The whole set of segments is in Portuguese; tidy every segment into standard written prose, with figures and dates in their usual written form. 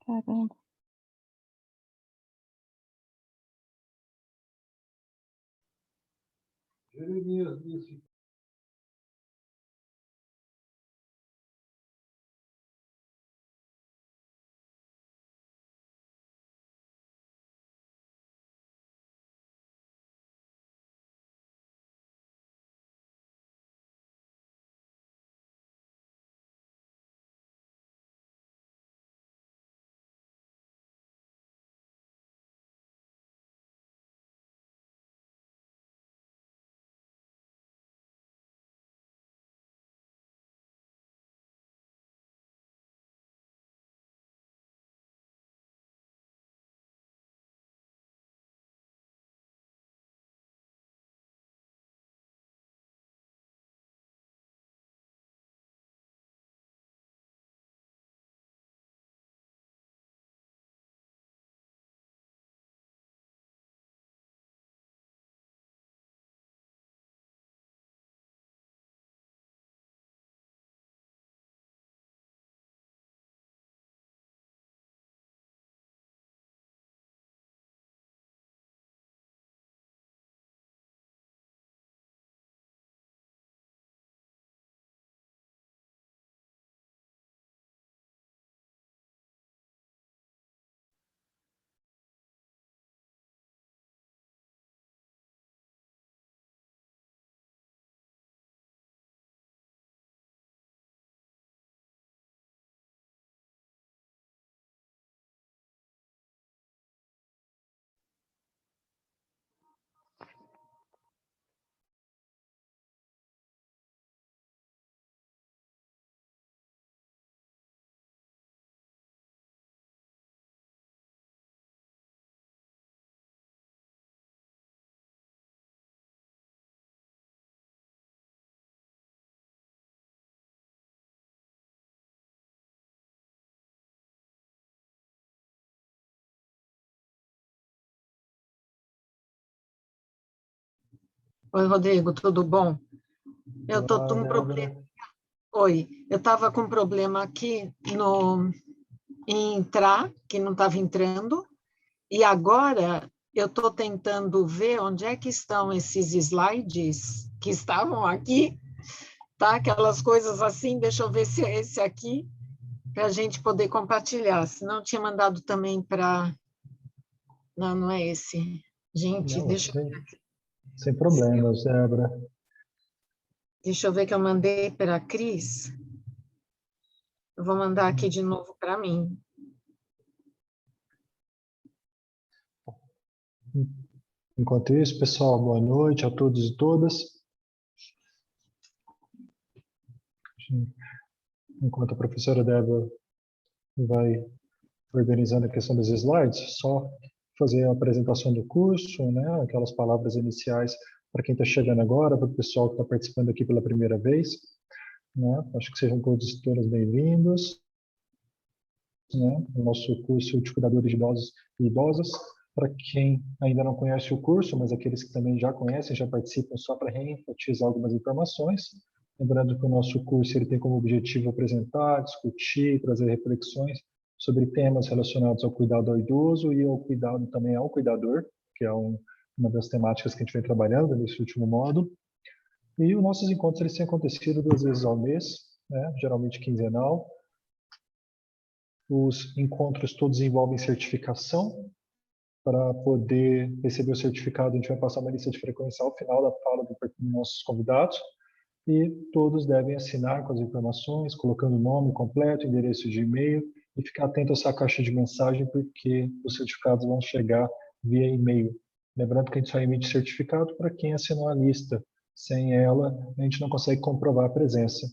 Caramba. Oi, Rodrigo, tudo bom? Eu tô com um problema. Oi, eu estava com um problema aqui em entrar, que não estava entrando, e agora eu estou tentando ver onde é que estão esses slides que estavam aqui, tá? Aquelas coisas assim, deixa eu ver se é esse aqui, para a gente poder compartilhar. Senão, tinha mandado também para. Não, não é esse. Gente, Não, sem problemas, Débora. deixa eu ver que eu mandei para a Cris. Eu vou mandar aqui de novo para mim. Enquanto isso, pessoal, boa noite a todos e todas. Enquanto a professora Débora vai organizando a questão dos slides, só fazer a apresentação do curso, né? Aquelas palavras iniciais para quem está chegando agora, para o pessoal que está participando aqui pela primeira vez. Né? Acho que sejam todos e todas bem-vindos. Né? O nosso curso de cuidadores de idosos e idosas. Para quem ainda não conhece o curso, mas aqueles que também já conhecem, já participam, só para reenfatizar algumas informações. Lembrando que o nosso curso ele tem como objetivo apresentar, discutir, trazer reflexões sobre temas relacionados ao cuidado ao idoso e ao cuidado também ao cuidador, que é uma das temáticas que a gente vem trabalhando nesse último módulo. E os nossos encontros eles têm acontecido 2 vezes ao mês, né? Geralmente quinzenal. Os encontros todos envolvem certificação. Para poder receber o certificado, a gente vai passar uma lista de frequência ao final da fala dos nossos convidados e todos devem assinar com as informações, colocando o nome completo, endereço de e-mail e ficar atento a essa caixa de mensagem porque os certificados vão chegar via e-mail. Lembrando que a gente só emite certificado para quem assinou a lista. Sem ela, a gente não consegue comprovar a presença.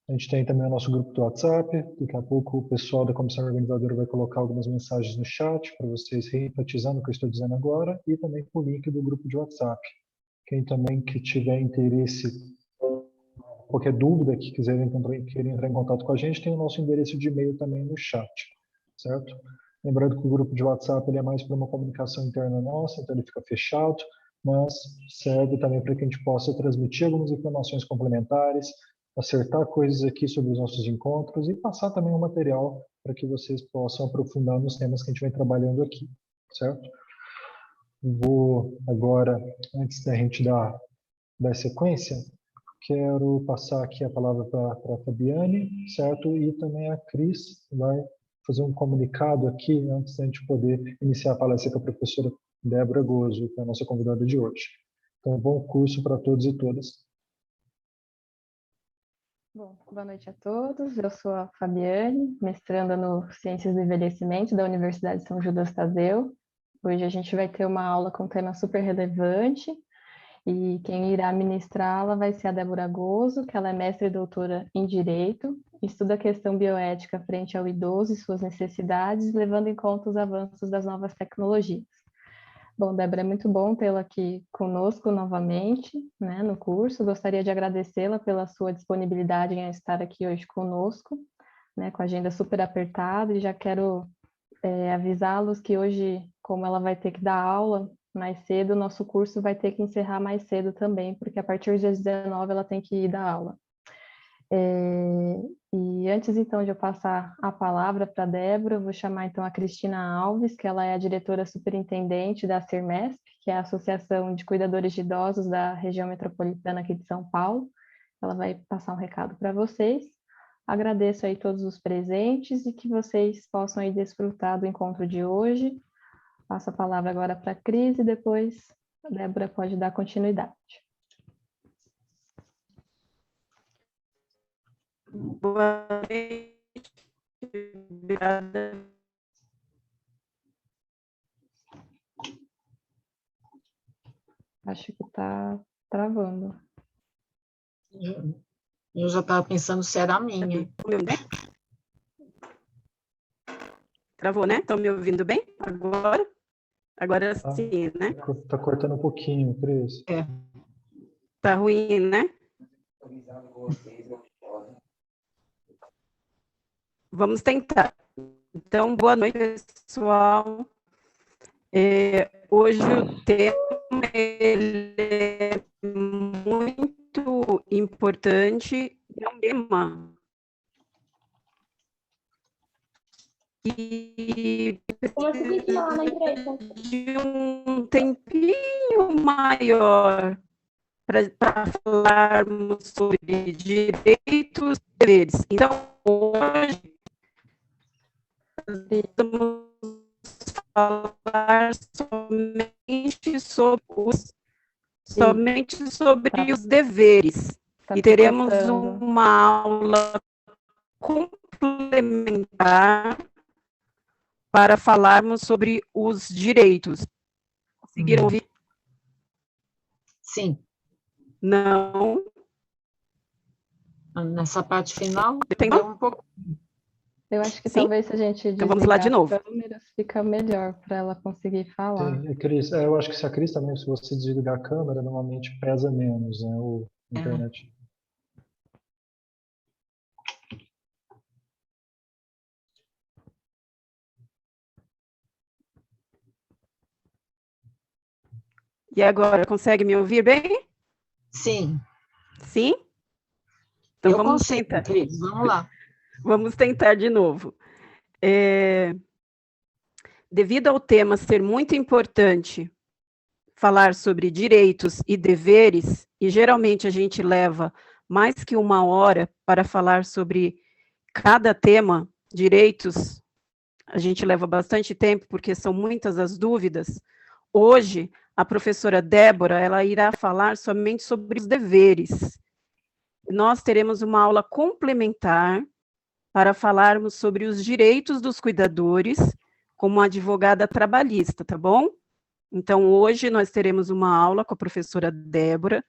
A gente tem também o nosso grupo do WhatsApp. Daqui a pouco o pessoal da comissão organizadora vai colocar algumas mensagens no chat para vocês reenfatizando o que eu estou dizendo agora e também o link do grupo de WhatsApp. Quem também que tiver interesse, qualquer dúvida que queira entrar em contato com a gente, tem o nosso endereço de e-mail também no chat, certo? Lembrando que o grupo de WhatsApp ele é mais para uma comunicação interna nossa, então ele fica fechado, mas serve também para que a gente possa transmitir algumas informações complementares, acertar coisas aqui sobre os nossos encontros e passar também o material para que vocês possam aprofundar nos temas que a gente vem trabalhando aqui, certo? Vou agora, antes da gente dar sequência, quero passar aqui a palavra para a Fabiane, certo? E também a Cris vai fazer um comunicado aqui antes da gente poder iniciar a palestra com a professora Débora Gozo, que é a nossa convidada de hoje. Então, bom curso para todos e todas. Bom, boa noite a todos. Eu sou a Fabiane, mestranda no Ciências do Envelhecimento da Universidade São Judas Tadeu. Hoje a gente vai ter uma aula com um tema super relevante e quem irá ministrá-la vai ser a Débora Gozo, que ela é mestre e doutora em Direito, estuda a questão bioética frente ao idoso e suas necessidades, levando em conta os avanços das novas tecnologias. Bom, Débora, é muito bom tê-la aqui conosco novamente, né, no curso. Gostaria de agradecê-la pela sua disponibilidade em estar aqui hoje conosco, né, com a agenda super apertada, e já quero avisá-los que hoje, como ela vai ter que dar aula mais cedo, o nosso curso vai ter que encerrar mais cedo também, porque a partir das 19 ela tem que ir dar aula. E antes, então, de eu passar a palavra para a Débora, eu vou chamar, então, a Cristina Alves, que ela é a diretora superintendente da CIRMESP, que é a Associação de Cuidadores de Idosos da região metropolitana aqui de São Paulo. Ela vai passar um recado para vocês. Agradeço aí todos os presentes e que vocês possam aí desfrutar do encontro de hoje. Passo a palavra agora para a Cris e depois a Débora pode dar continuidade. Boa noite, obrigada. Acho que está travando. Eu já estava pensando se era a minha. Estão me ouvindo bem? Travou, né? Estão me ouvindo bem agora? Agora sim, né? Está cortando um pouquinho, Cris. Tá ruim, né? Vamos tentar. Então, boa noite, pessoal. Hoje o tema ele é muito importante, é um tema e de um tempinho maior para falarmos sobre direitos e deveres. Então, hoje, vamos falar somente sobre os deveres. E teremos uma aula complementar para falarmos sobre os direitos. Conseguiram ouvir? Sim. Não. Nessa parte final, Entendeu? deu um pouco. Eu acho que Sim? talvez se a gente Então vamos lá de desligar novo. as câmeras, fica melhor para ela conseguir falar. Sim, Cris, eu acho que se a Cris também, se você desligar a câmera, normalmente pesa menos, né, a internet. E agora, consegue me ouvir bem? Sim. Sim? Então Eu vamos consigo, tentar. Cris, vamos lá. Vamos tentar de novo. Devido ao tema ser muito importante, falar sobre direitos e deveres, e geralmente a gente leva mais que uma hora para falar sobre cada tema, direitos, a gente leva bastante tempo, porque são muitas as dúvidas. Hoje, a professora Débora, ela irá falar somente sobre os deveres. Nós teremos uma aula complementar para falarmos sobre os direitos dos cuidadores, como advogada trabalhista, tá bom? Então, hoje nós teremos uma aula com a professora Débora,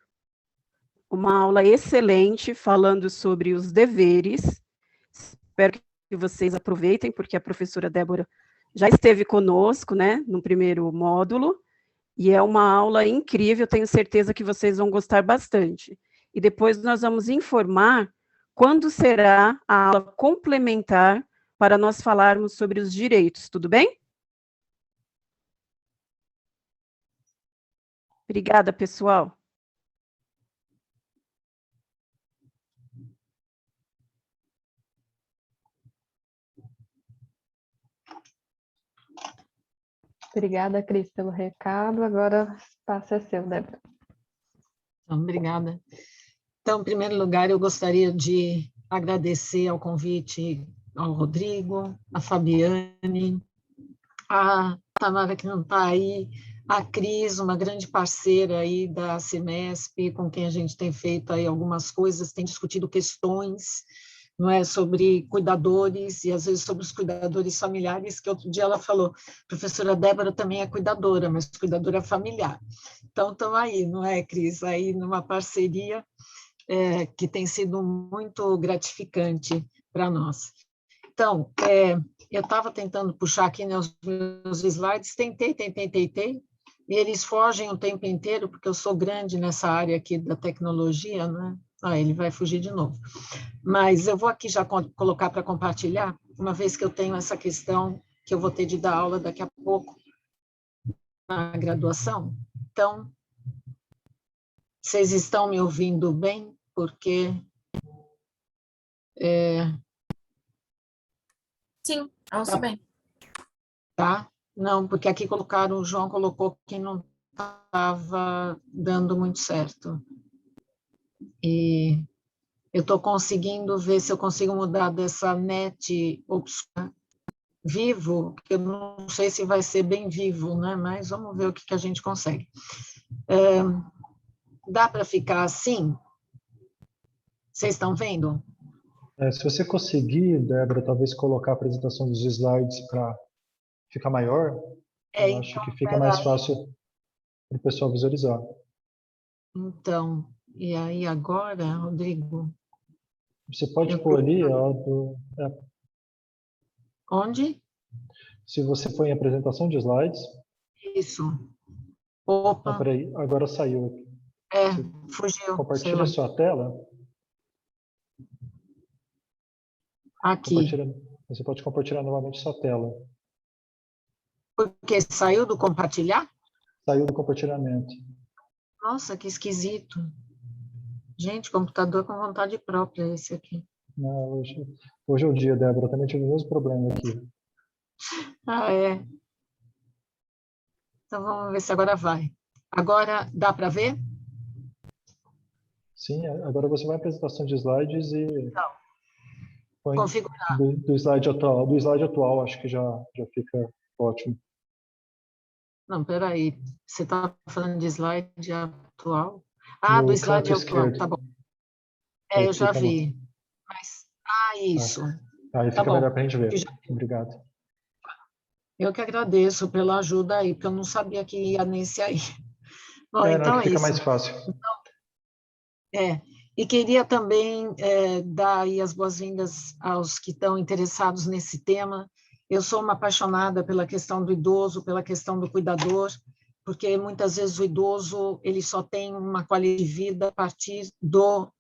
uma aula excelente falando sobre os deveres. Espero que vocês aproveitem, porque a professora Débora já esteve conosco, né, no primeiro módulo, e é uma aula incrível, tenho certeza que vocês vão gostar bastante. E depois nós vamos informar quando será a aula complementar para nós falarmos sobre os direitos, tudo bem? Obrigada, pessoal. Obrigada, Cris, pelo recado. Agora o espaço é seu, Débora. Então, obrigada. Então, em primeiro lugar, eu gostaria de agradecer ao convite ao Rodrigo, a Fabiane, a Tamara, que não está aí, a Cris, uma grande parceira aí da CIMESP, com quem a gente tem feito aí algumas coisas, tem discutido questões, não é, sobre cuidadores, e às vezes sobre os cuidadores familiares, que outro dia ela falou, professora Débora também é cuidadora, mas cuidadora familiar. Então, estamos aí, não é, Cris? Aí numa parceria que tem sido muito gratificante para nós. Então, eu estava tentando puxar aqui, né, os meus slides, tentei, e eles fogem o tempo inteiro, porque eu sou grande nessa área aqui da tecnologia, né? Ele vai fugir de novo. Mas eu vou aqui já colocar para compartilhar, uma vez que eu tenho essa questão que eu vou ter de dar aula daqui a pouco na graduação. Então, vocês estão me ouvindo bem? Porque... Sim, ouço bem. Tá? Não, porque aqui colocaram, o João colocou que não estava dando muito certo. E eu estou conseguindo ver se eu consigo mudar dessa net obscura vivo, que eu não sei se vai ser bem vivo, né? Mas vamos ver o que a gente consegue. Dá para ficar assim? Vocês estão vendo? Se você conseguir, Débora, talvez colocar a apresentação dos slides para ficar maior, eu acho que fica mais fácil para o pessoal visualizar. Então, e aí agora, Rodrigo? Você pode pôr ali, Onde? se você põe a apresentação de slides. Isso. Opa. Peraí, agora saiu aqui. Fugiu. Compartilha a sua tela. Aqui. Você pode compartilhar novamente sua tela. Porque saiu do compartilhar? Saiu do compartilhamento. Nossa, que esquisito. Gente, computador com vontade própria esse aqui. Não, hoje é o dia, Débora. Eu também tive o mesmo problema aqui. É. Então, vamos ver se agora vai. Agora, dá para ver? Sim, agora você vai à apresentação de slides e põe configurar. Do slide atual. Do slide atual, acho que já fica ótimo. Não, peraí. Você está falando de slide atual? Do slide atual, tá bom. Eu já vi. Mas, isso. Aí fica melhor para a gente ver. Obrigado. Eu que agradeço pela ajuda aí, porque eu não sabia que ia nesse aí. Bom, então fica mais fácil. E queria também dar aí as boas-vindas aos que estão interessados nesse tema. Eu sou uma apaixonada pela questão do idoso, pela questão do cuidador, porque muitas vezes o idoso ele só tem uma qualidade de vida a partir do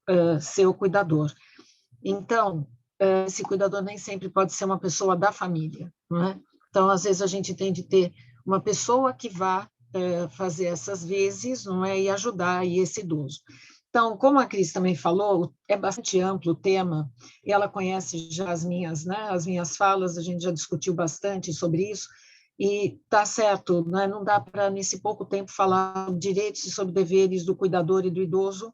seu cuidador. Então, esse cuidador nem sempre pode ser uma pessoa da família, não é? Então, às vezes, a gente tem de ter uma pessoa que vá fazer essas vezes, não é? E ajudar aí esse idoso. Então, como a Cris também falou, é bastante amplo o tema, e ela conhece já as minhas falas, a gente já discutiu bastante sobre isso, e está certo, né? Não dá para, nesse pouco tempo, falar sobre direitos e sobre deveres do cuidador e do idoso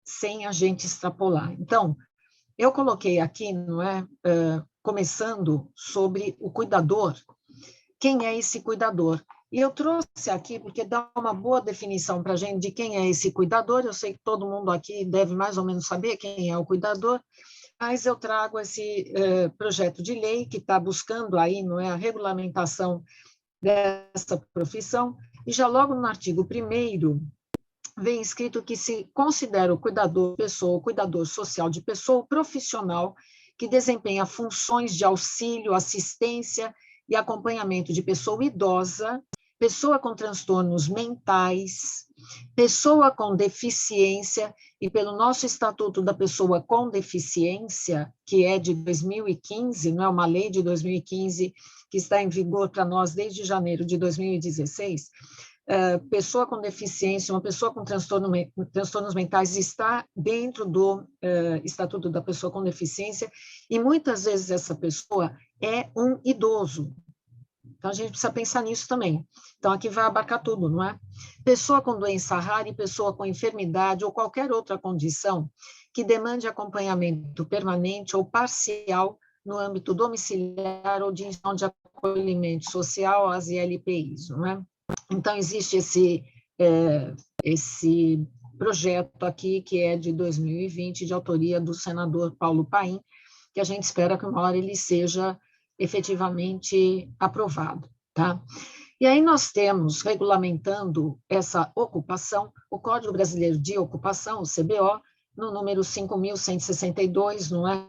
sem a gente extrapolar. Então, eu coloquei aqui, não é, começando sobre o cuidador. Quem é esse cuidador? E eu trouxe aqui porque dá uma boa definição para a gente de quem é esse cuidador. Eu sei que todo mundo aqui deve mais ou menos saber quem é o cuidador, mas eu trago esse projeto de lei que está buscando aí, não é, a regulamentação dessa profissão, e já logo no artigo 1º vem escrito que se considera o cuidador pessoa, o cuidador social de pessoa, profissional que desempenha funções de auxílio, assistência e acompanhamento de pessoa idosa, pessoa com transtornos mentais, pessoa com deficiência, e pelo nosso Estatuto da Pessoa com Deficiência, que é de 2015, não é uma lei de 2015, que está em vigor para nós desde janeiro de 2016, pessoa com deficiência, uma pessoa com transtornos mentais está dentro do Estatuto da Pessoa com Deficiência, e muitas vezes essa pessoa é um idoso. Então, a gente precisa pensar nisso também. Então, aqui vai abarcar tudo, não é? Pessoa com doença rara e pessoa com enfermidade ou qualquer outra condição que demande acompanhamento permanente ou parcial no âmbito domiciliar ou de instituição de acolhimento social, as ILPIs, não é? Então, existe esse projeto aqui, que é de 2020, de autoria do senador Paulo Paim, que a gente espera que uma hora ele seja efetivamente aprovado, tá? E aí nós temos, regulamentando essa ocupação, o Código Brasileiro de Ocupação, o CBO, no número 5.162, não é?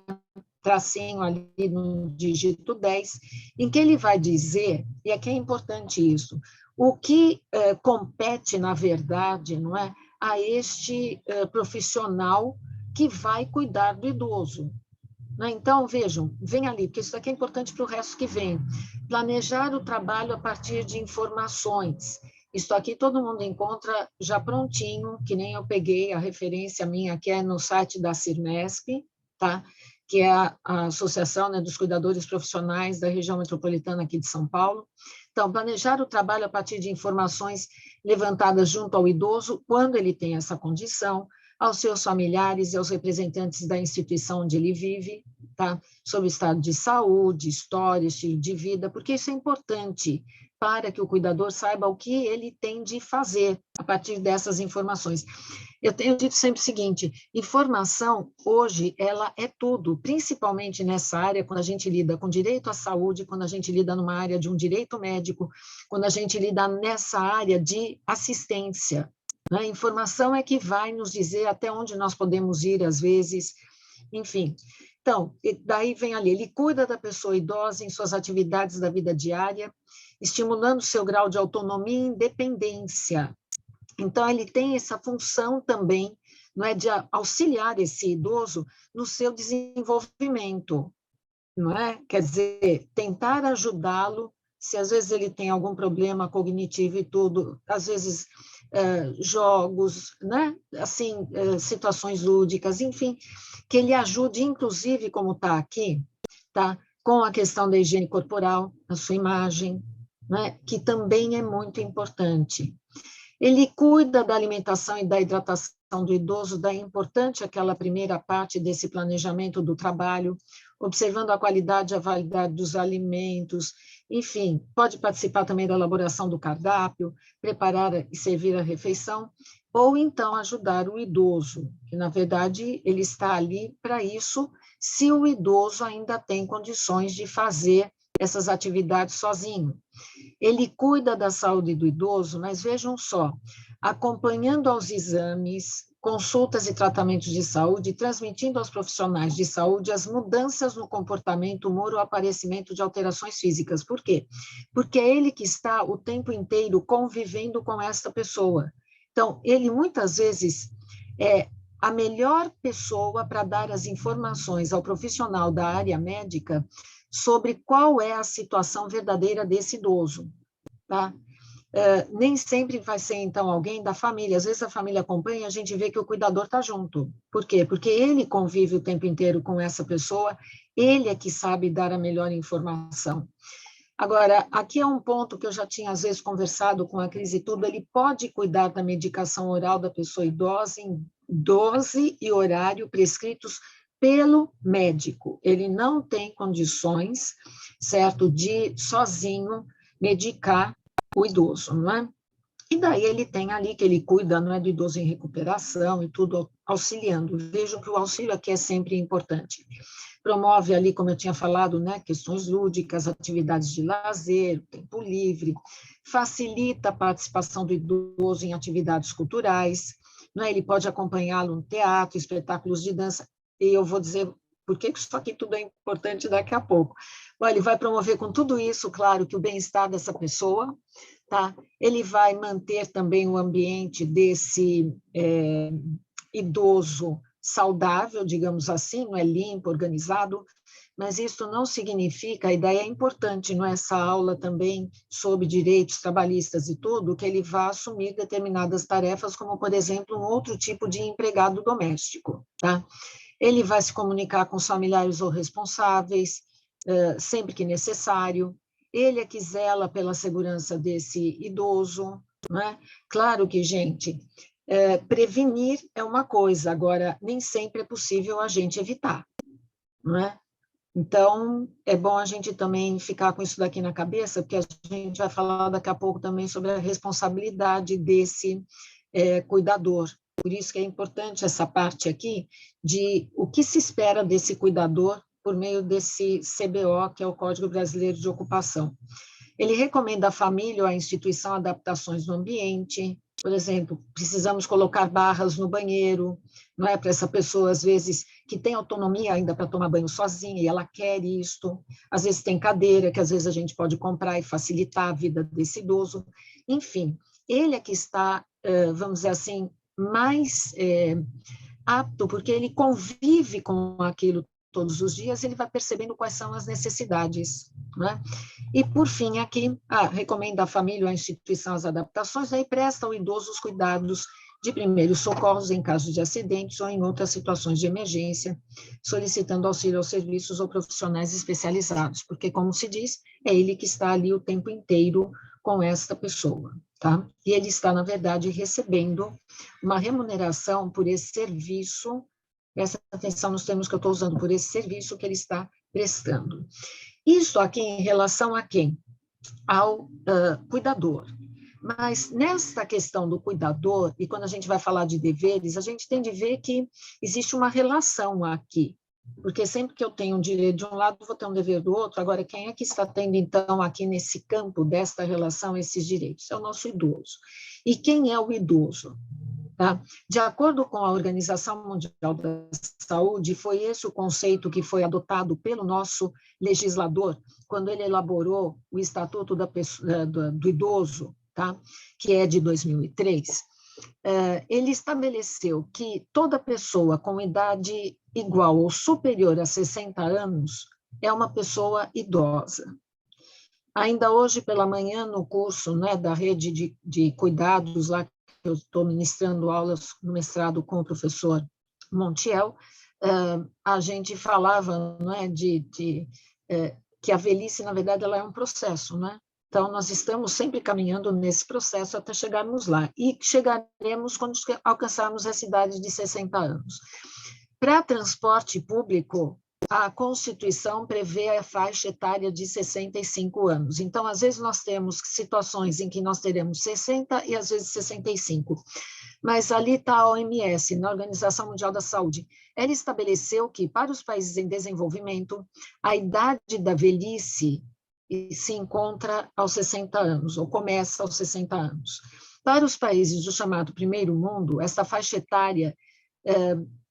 Tracinho ali no dígito 10, em que ele vai dizer, e aqui é importante isso, o que compete, na verdade, não é, a este profissional que vai cuidar do idoso. Né? Então, vejam, vem ali, porque isso aqui é importante para o resto que vem. Planejar o trabalho a partir de informações. Isso aqui todo mundo encontra já prontinho, que nem eu peguei a referência minha, que é no site da Cirmesp, tá? Que é a Associação, né, dos Cuidadores Profissionais da região metropolitana aqui de São Paulo. Então, planejar o trabalho a partir de informações levantadas junto ao idoso, quando ele tem essa condição, aos seus familiares e aos representantes da instituição onde ele vive, tá? Sobre o estado de saúde, história, estilo de vida, porque isso é importante para que o cuidador saiba o que ele tem de fazer a partir dessas informações. Eu tenho dito sempre o seguinte, informação, hoje, ela é tudo, principalmente nessa área, quando a gente lida com direito à saúde, quando a gente lida numa área de um direito médico, quando a gente lida nessa área de assistência. A informação é que vai nos dizer até onde nós podemos ir, às vezes, enfim. Então, daí vem ali, ele cuida da pessoa idosa em suas atividades da vida diária, estimulando seu grau de autonomia e independência. Então, ele tem essa função também, não é, de auxiliar esse idoso no seu desenvolvimento, não é? Quer dizer, tentar ajudá-lo, se às vezes ele tem algum problema cognitivo e tudo, às vezes jogos, né? Assim, situações lúdicas, enfim, que ele ajude, inclusive, como está aqui, tá? Com a questão da higiene corporal, a sua imagem, né? Que também é muito importante. Ele cuida da alimentação e da hidratação do idoso, daí é importante aquela primeira parte desse planejamento do trabalho, observando a qualidade e a validade dos alimentos, enfim, pode participar também da elaboração do cardápio, preparar e servir a refeição, ou então ajudar o idoso, que na verdade ele está ali para isso, se o idoso ainda tem condições de fazer essas atividades sozinho. Ele cuida da saúde do idoso, mas vejam só, acompanhando aos exames, consultas e tratamentos de saúde, transmitindo aos profissionais de saúde as mudanças no comportamento, humor ou aparecimento de alterações físicas. Por quê? Porque é ele que está o tempo inteiro convivendo com esta pessoa. Então, ele muitas vezes é a melhor pessoa para dar as informações ao profissional da área médica sobre qual é a situação verdadeira desse idoso, tá? Nem sempre vai ser, então, alguém da família. Às vezes a família acompanha e a gente vê que o cuidador está junto. Por quê? Porque ele convive o tempo inteiro com essa pessoa, ele é que sabe dar a melhor informação. Agora, aqui é um ponto que eu já tinha, às vezes, conversado com a Cris e tudo, ele pode cuidar da medicação oral da pessoa idosa em dose e horário prescritos pelo médico. Ele não tem condições, certo, de sozinho medicar o idoso, não é? E daí ele tem ali que ele cuida, não é, do idoso em recuperação e tudo auxiliando. Vejo que o auxílio aqui é sempre importante. Promove ali, como eu tinha falado, né, questões lúdicas, atividades de lazer, tempo livre, facilita a participação do idoso em atividades culturais, não é? Ele pode acompanhá-lo no teatro, espetáculos de dança, e eu vou dizer por que isso aqui tudo é importante daqui a pouco. Bom, ele vai promover com tudo isso, claro, que o bem-estar dessa pessoa, tá? Ele vai manter também o ambiente desse idoso saudável, digamos assim, não é, limpo, organizado, mas isso não significa, e daí é importante nessa aula também sobre direitos trabalhistas e tudo, que ele vá assumir determinadas tarefas, como, por exemplo, um outro tipo de empregado doméstico, tá? Ele vai se comunicar com os familiares ou responsáveis, sempre que necessário. ele é que zela pela segurança desse idoso, não é? Claro que, gente, prevenir é uma coisa, agora nem sempre é possível a gente evitar, não é? Então, é bom a gente também ficar com isso daqui na cabeça, porque a gente vai falar daqui a pouco também sobre a responsabilidade desse cuidador. Por isso que é importante essa parte aqui de o que se espera desse cuidador por meio desse CBO, que é o Código Brasileiro de Ocupação. Ele recomenda à família ou à instituição adaptações no ambiente. Por exemplo, precisamos colocar barras no banheiro, não é? Para essa pessoa, às vezes, que tem autonomia ainda para tomar banho sozinha, e ela quer isto. Às vezes tem cadeira, que às vezes a gente pode comprar e facilitar a vida desse idoso. Enfim, ele é que está, vamos dizer assim, mais apto, porque ele convive com aquilo todos os dias, ele vai percebendo quais são as necessidades, né? E, por fim, aqui, recomenda à família ou à instituição as adaptações, aí presta ao idoso os cuidados de primeiros socorros em caso de acidentes ou em outras situações de emergência, solicitando auxílio aos serviços ou profissionais especializados, porque, como se diz, é ele que está ali o tempo inteiro com esta pessoa, tá? E ele está, na verdade, recebendo uma remuneração por esse serviço. Presta atenção nos termos que eu estou usando, por esse serviço que ele está prestando. Isso aqui em relação a quem? Ao cuidador. Mas nessa questão do cuidador, e quando a gente vai falar de deveres, a gente tem de ver que existe uma relação aqui. Porque sempre que eu tenho um direito de um lado, vou ter um dever do outro. Agora, quem é que está tendo, então, aqui nesse campo desta relação, esses direitos? É o nosso idoso. E quem é o idoso? Tá? De acordo com a Organização Mundial da Saúde, foi esse o conceito que foi adotado pelo nosso legislador, quando ele elaborou o Estatuto do Idoso, tá? Que é de 2003. Ele estabeleceu que toda pessoa com idade igual ou superior a 60 anos é uma pessoa idosa. Ainda hoje pela manhã, no curso, né, da rede de cuidados lá, eu estou ministrando aulas no mestrado com o professor Montiel, a gente falava, não é, que a velhice, na verdade, ela é um processo, né? Então, nós estamos sempre caminhando nesse processo até chegarmos lá, e chegaremos quando alcançarmos essa idade de 60 anos. Para transporte público, a Constituição prevê a faixa etária de 65 anos. Então, às vezes, nós temos situações em que nós teremos 60 e, às vezes, 65. Mas ali está a OMS, na Organização Mundial da Saúde. Ela estabeleceu que, para os países em desenvolvimento, a idade da velhice se encontra aos 60 anos, ou começa aos 60 anos. Para os países do chamado primeiro mundo, essa faixa etária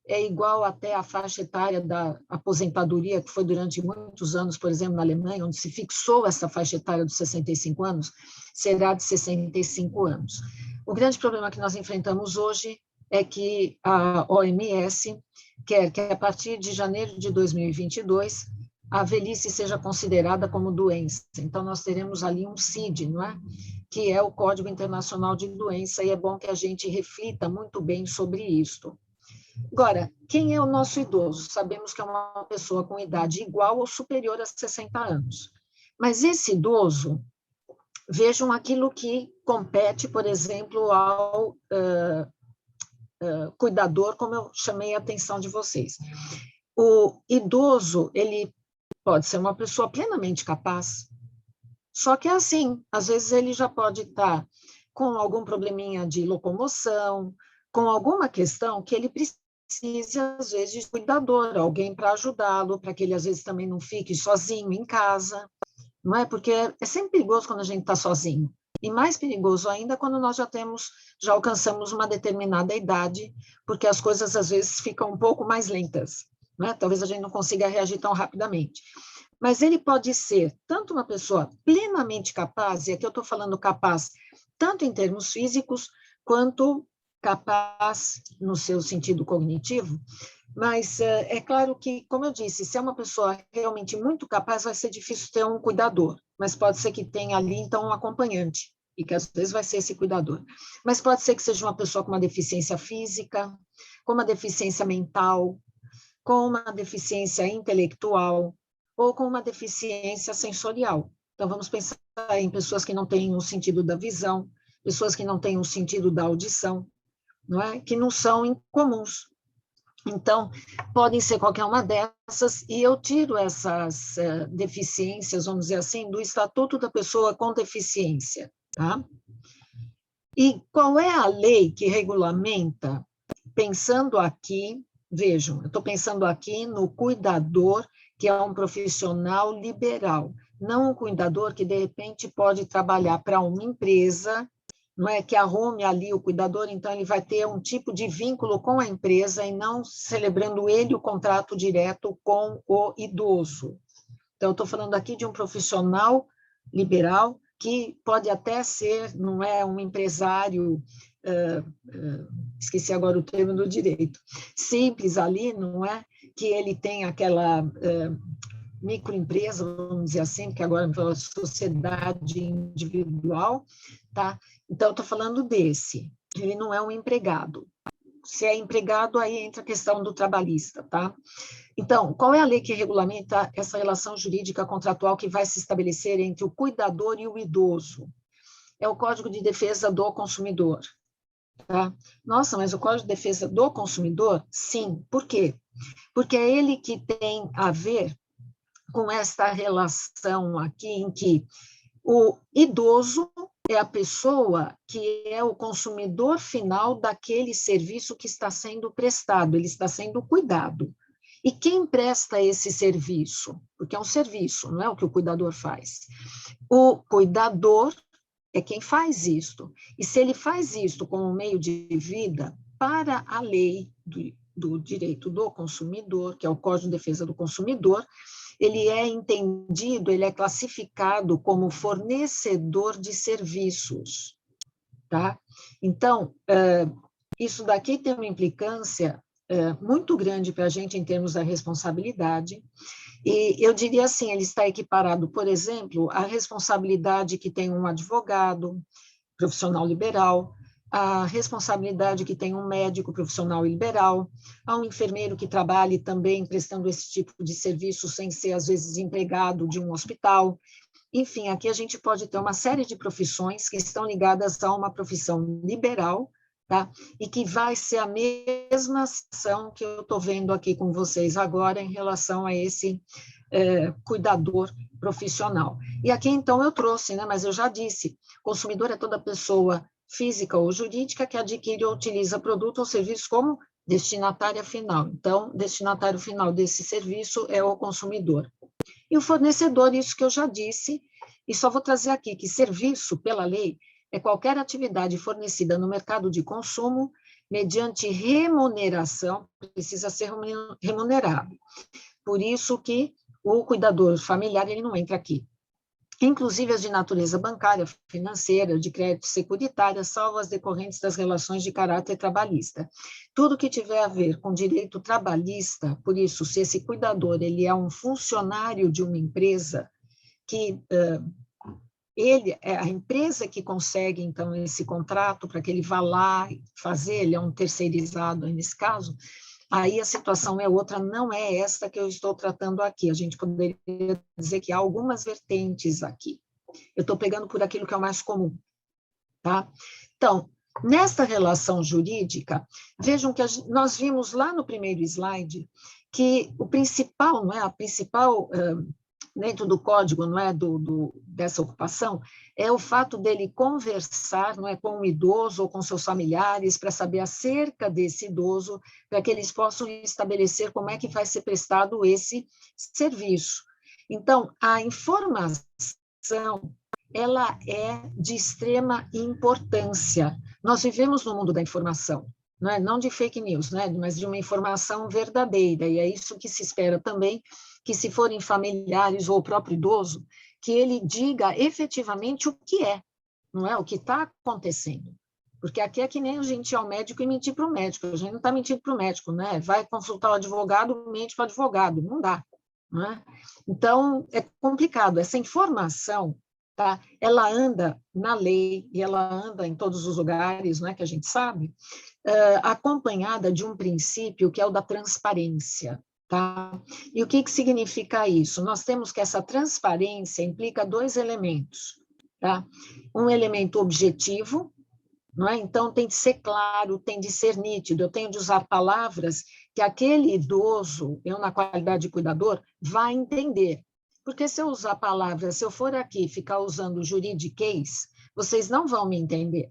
é igual até a faixa etária da aposentadoria, que foi durante muitos anos, por exemplo, na Alemanha, onde se fixou essa faixa etária dos 65 anos, será de 65 anos. O grande problema que nós enfrentamos hoje é que a OMS quer que, a partir de janeiro de 2022, a velhice seja considerada como doença. Então, nós teremos ali um CID, não é? Que é o Código Internacional de Doença, e é bom que a gente reflita muito bem sobre isto. Agora, quem é o nosso idoso? Sabemos que é uma pessoa com idade igual ou superior a 60 anos. Mas esse idoso, vejam aquilo que compete, por exemplo, ao cuidador, como eu chamei a atenção de vocês. O idoso, ele pode ser uma pessoa plenamente capaz, só que é assim, às vezes ele já pode estar com algum probleminha de locomoção, com alguma questão que ele precisa, às vezes, de cuidador, alguém para ajudá-lo, para que ele, às vezes, também não fique sozinho em casa, não é? Porque é sempre perigoso quando a gente está sozinho, e mais perigoso ainda quando nós já alcançamos uma determinada idade, porque as coisas, às vezes, ficam um pouco mais lentas, não é? Talvez a gente não consiga reagir tão rapidamente. Mas ele pode ser tanto uma pessoa plenamente capaz, e aqui eu estou falando capaz tanto em termos físicos, quanto capaz no seu sentido cognitivo, mas é claro que, como eu disse, se é uma pessoa realmente muito capaz, vai ser difícil ter um cuidador, mas pode ser que tenha ali, então, um acompanhante, e que às vezes vai ser esse cuidador. Mas pode ser que seja uma pessoa com uma deficiência física, com uma deficiência mental, com uma deficiência intelectual, ou com uma deficiência sensorial. Então, vamos pensar em pessoas que não têm o sentido da visão, pessoas que não têm o sentido da audição, não é? Que não são incomuns. Então, podem ser qualquer uma dessas, e eu tiro essas deficiências, vamos dizer assim, do Estatuto da Pessoa com Deficiência, tá? E qual é a lei que regulamenta, pensando aqui, vejam, eu estou pensando aqui no cuidador, que é um profissional liberal, não um cuidador que, de repente, pode trabalhar para uma empresa, não é que arrume ali o cuidador, então ele vai ter um tipo de vínculo com a empresa e não celebrando ele o contrato direto com o idoso. Então, eu estou falando aqui de um profissional liberal que pode até ser, não é um empresário, esqueci agora o termo do direito, simples ali, não é? Que ele tem aquela microempresa, vamos dizer assim, que agora é uma sociedade individual, tá? Então, eu estou falando desse, ele não é um empregado. Se é empregado, aí entra a questão do trabalhista, tá? Então, qual é a lei que regulamenta essa relação jurídica contratual que vai se estabelecer entre o cuidador e o idoso? É o Código de Defesa do Consumidor, tá? Nossa, mas o Código de Defesa do Consumidor? Sim. Por quê? Porque é ele que tem a ver com esta relação aqui em que o idoso é a pessoa que é o consumidor final daquele serviço que está sendo prestado, ele está sendo cuidado. E quem presta esse serviço? Porque é um serviço, não é o que o cuidador faz. O cuidador é quem faz isto. E se ele faz isto como meio de vida, para a lei do direito do consumidor, que é o Código de Defesa do Consumidor, ele é entendido, ele é classificado como fornecedor de serviços, tá? Então, isso daqui tem uma implicância muito grande para a gente em termos da responsabilidade, e eu diria assim, ele está equiparado, por exemplo, à responsabilidade que tem um advogado profissional liberal, a responsabilidade que tem um médico profissional liberal, a um enfermeiro que trabalhe também prestando esse tipo de serviço sem ser, às vezes, empregado de um hospital. Enfim, aqui a gente pode ter uma série de profissões que estão ligadas a uma profissão liberal, tá? E que vai ser a mesma ação que eu estou vendo aqui com vocês agora em relação a esse cuidador profissional. E aqui, então, eu trouxe, né? Mas eu já disse, consumidor é toda pessoa física ou jurídica que adquire ou utiliza produto ou serviço como destinatária final. Então, destinatário final desse serviço é o consumidor. E o fornecedor, isso que eu já disse, e só vou trazer aqui que serviço, pela lei, é qualquer atividade fornecida no mercado de consumo mediante remuneração, precisa ser remunerado. Por isso que o cuidador familiar, ele não entra aqui. Inclusive as de natureza bancária, financeira, de crédito securitária, salvo as decorrentes das relações de caráter trabalhista. Tudo que tiver a ver com direito trabalhista, por isso, se esse cuidador ele é um funcionário de uma empresa, que ele é a empresa que consegue, então, esse contrato para que ele vá lá fazer, ele é um terceirizado nesse caso, aí a situação é outra, não é esta que eu estou tratando aqui. A gente poderia dizer que há algumas vertentes aqui. Eu estou pegando por aquilo que é o mais comum, tá? Então, nesta relação jurídica, vejam que nós vimos lá no primeiro slide que o principal, não é? A principal dentro do código, não é, dessa ocupação, é o fato dele conversar, não é, com o idoso ou com seus familiares para saber acerca desse idoso, para que eles possam estabelecer como é que vai ser prestado esse serviço. Então, a informação, ela é de extrema importância. Nós vivemos no mundo da informação, não de fake news, mas de uma informação verdadeira, e é isso que se espera também, que se forem familiares ou o próprio idoso, que ele diga efetivamente o que é, não é? O que está acontecendo. Porque aqui é que nem a gente ir ao médico e mentir para o médico, a gente não está mentindo para o médico, né? Vai consultar o advogado, mente para o advogado, não dá. Não é? Então, é complicado. Essa informação, tá? Ela anda na lei e ela anda em todos os lugares, não é, que a gente sabe, acompanhada de um princípio que é o da transparência. tá? E o que significa isso? Nós temos que essa transparência implica 2 elementos, tá? Um elemento objetivo, não é? Então, tem de ser claro, tem de ser nítido, eu tenho de usar palavras que aquele idoso, eu na qualidade de cuidador, vai entender. Porque se eu usar palavras, se eu for aqui ficar usando juridiquês, vocês não vão me entender,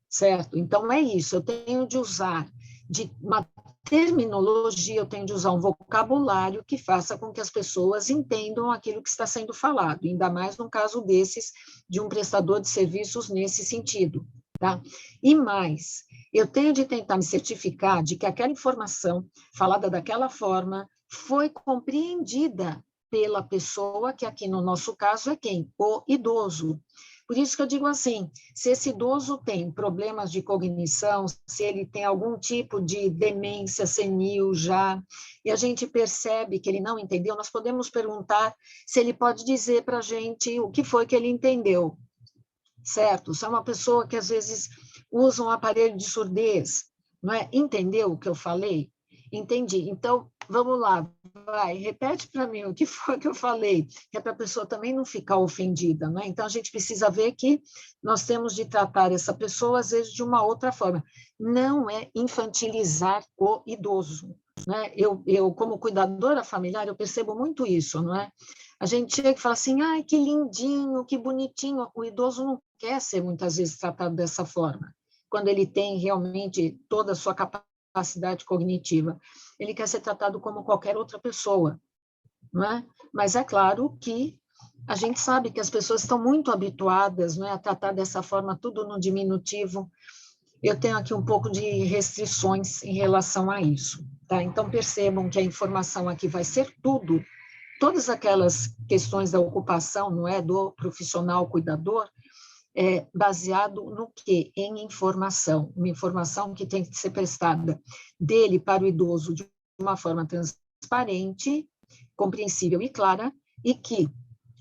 certo? Então, é isso, eu tenho de usar uma terminologia, eu tenho de usar um vocabulário que faça com que as pessoas entendam aquilo que está sendo falado, ainda mais no caso desses, de um prestador de serviços nesse sentido. Tá? E mais, eu tenho de tentar me certificar de que aquela informação falada daquela forma foi compreendida pela pessoa, que aqui no nosso caso é quem? O idoso. Por isso que eu digo assim, se esse idoso tem problemas de cognição, se ele tem algum tipo de demência senil já, e a gente percebe que ele não entendeu, nós podemos perguntar se ele pode dizer para a gente o que foi que ele entendeu. Certo? Se é uma pessoa que às vezes usa um aparelho de surdez, não é? Entendeu o que eu falei? Entendi. Então, vamos lá, vai, repete para mim o que foi que eu falei, que é para a pessoa também não ficar ofendida, não é? Então, a gente precisa ver que nós temos de tratar essa pessoa, às vezes, de uma outra forma. Não é infantilizar o idoso, né? Eu como cuidadora familiar, eu percebo muito isso, não é? A gente chega e fala assim, ai, que lindinho, que bonitinho. O idoso não quer ser, muitas vezes, tratado dessa forma, quando ele tem realmente toda a sua capacidade cognitiva. Ele quer ser tratado como qualquer outra pessoa, não é? Mas é claro que a gente sabe que as pessoas estão muito habituadas, não é, a tratar dessa forma, tudo no diminutivo. Eu tenho aqui um pouco de restrições em relação a isso, tá? Então, percebam que a informação aqui vai ser tudo, todas aquelas questões da ocupação, não é, do profissional cuidador, baseado no quê? Em informação, uma informação que tem que ser prestada dele para o idoso de uma forma transparente, compreensível e clara, e que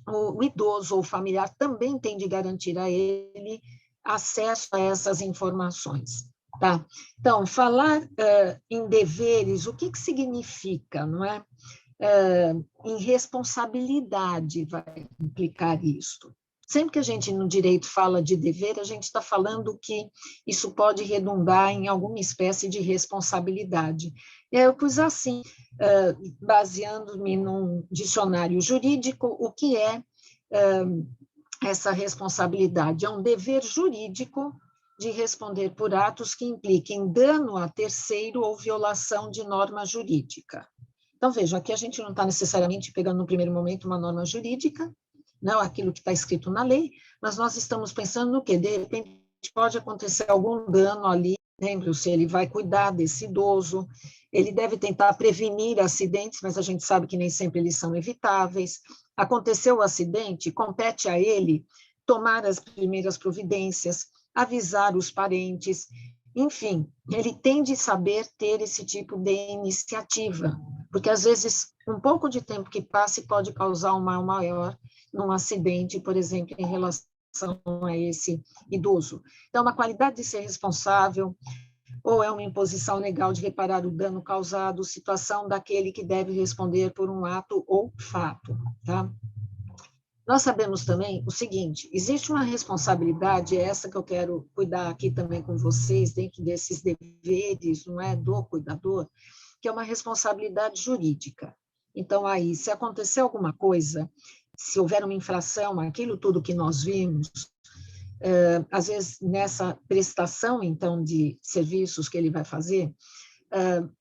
o idoso ou familiar também tem de garantir a ele acesso a essas informações. Tá? Então, falar em deveres, o que significa, não é? Em responsabilidade vai implicar isto. Sempre que a gente no direito fala de dever, a gente está falando que isso pode redundar em alguma espécie de responsabilidade. E aí eu pus assim, baseando-me num dicionário jurídico, o que é essa responsabilidade? É um dever jurídico de responder por atos que impliquem dano a terceiro ou violação de norma jurídica. Então, veja, aqui a gente não está necessariamente pegando no primeiro momento uma norma jurídica, não aquilo que está escrito na lei, mas nós estamos pensando no quê? De repente pode acontecer algum dano ali, lembre-se, ele vai cuidar desse idoso, ele deve tentar prevenir acidentes, mas a gente sabe que nem sempre eles são evitáveis. Aconteceu o acidente, compete a ele tomar as primeiras providências, avisar os parentes, enfim, ele tem de saber ter esse tipo de iniciativa, porque às vezes um pouco de tempo que passe pode causar um mal maior num acidente, por exemplo, em relação a esse idoso. Então, uma qualidade de ser responsável, ou é uma imposição legal de reparar o dano causado, situação daquele que deve responder por um ato ou fato, tá? Nós sabemos também o seguinte, existe uma responsabilidade, essa que eu quero cuidar aqui também com vocês, dentro desses deveres, não é, do cuidador, que é uma responsabilidade jurídica. Então, aí, se acontecer alguma coisa, se houver uma infração, aquilo tudo que nós vimos, às vezes, nessa prestação, então, de serviços que ele vai fazer,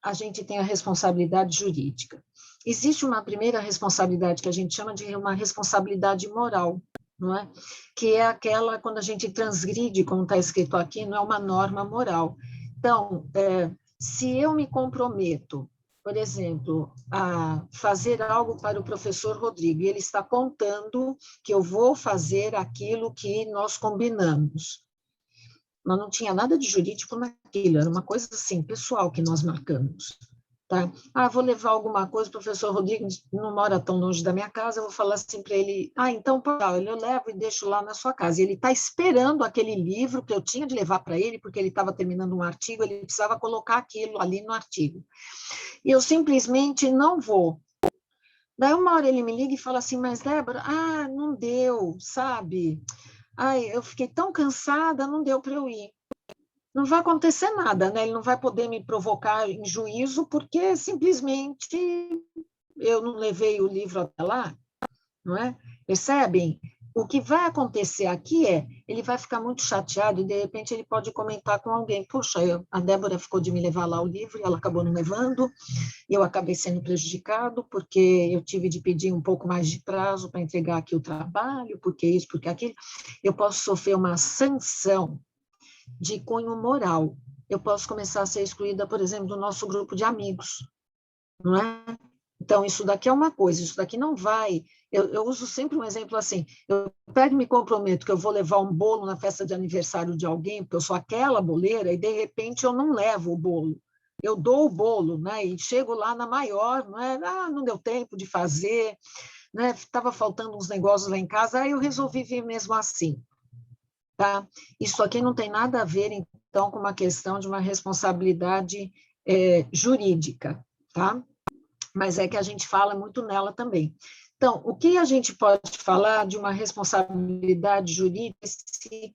a gente tem a responsabilidade jurídica. Existe uma primeira responsabilidade que a gente chama de uma responsabilidade moral, não é? Que é aquela quando a gente transgride, como está escrito aqui, não é uma norma moral. Então, se eu me comprometo, por exemplo, a fazer algo para o professor Rodrigo, e ele está contando que eu vou fazer aquilo que nós combinamos, mas não tinha nada de jurídico naquilo, era uma coisa assim, pessoal, que nós marcamos. Tá? Ah, vou levar alguma coisa, o professor Rodrigo não mora tão longe da minha casa, eu vou falar assim para ele, então, eu levo e deixo lá na sua casa. E ele está esperando aquele livro que eu tinha de levar para ele, porque ele estava terminando um artigo, ele precisava colocar aquilo ali no artigo. E eu simplesmente não vou. Daí uma hora ele me liga e fala assim, mas Débora, não deu, sabe? Eu fiquei tão cansada, não deu para eu ir. Não vai acontecer nada, né? Ele não vai poder me provocar em juízo, porque simplesmente eu não levei o livro até lá, não é? Percebem? O que vai acontecer aqui ele vai ficar muito chateado e, de repente, ele pode comentar com alguém, puxa, a Débora ficou de me levar lá o livro e ela acabou não levando, e eu acabei sendo prejudicado porque eu tive de pedir um pouco mais de prazo para entregar aqui o trabalho, porque isso, porque aquilo. Eu posso sofrer uma sanção de cunho moral. Eu posso começar a ser excluída, por exemplo, do nosso grupo de amigos, não é? Então, isso daqui é uma coisa, isso daqui não vai... Eu uso sempre um exemplo assim, eu pego e me comprometo que eu vou levar um bolo na festa de aniversário de alguém, porque eu sou aquela boleira, e, de repente, eu não levo o bolo. Eu dou o bolo, né? E chego lá na maior, não é? Não deu tempo de fazer, né? Estava faltando uns negócios lá em casa, aí eu resolvi vir mesmo assim. Tá? Isso aqui não tem nada a ver, então, com uma questão de uma responsabilidade jurídica, tá? Mas é que a gente fala muito nela também. Então, o que a gente pode falar de uma responsabilidade jurídica desse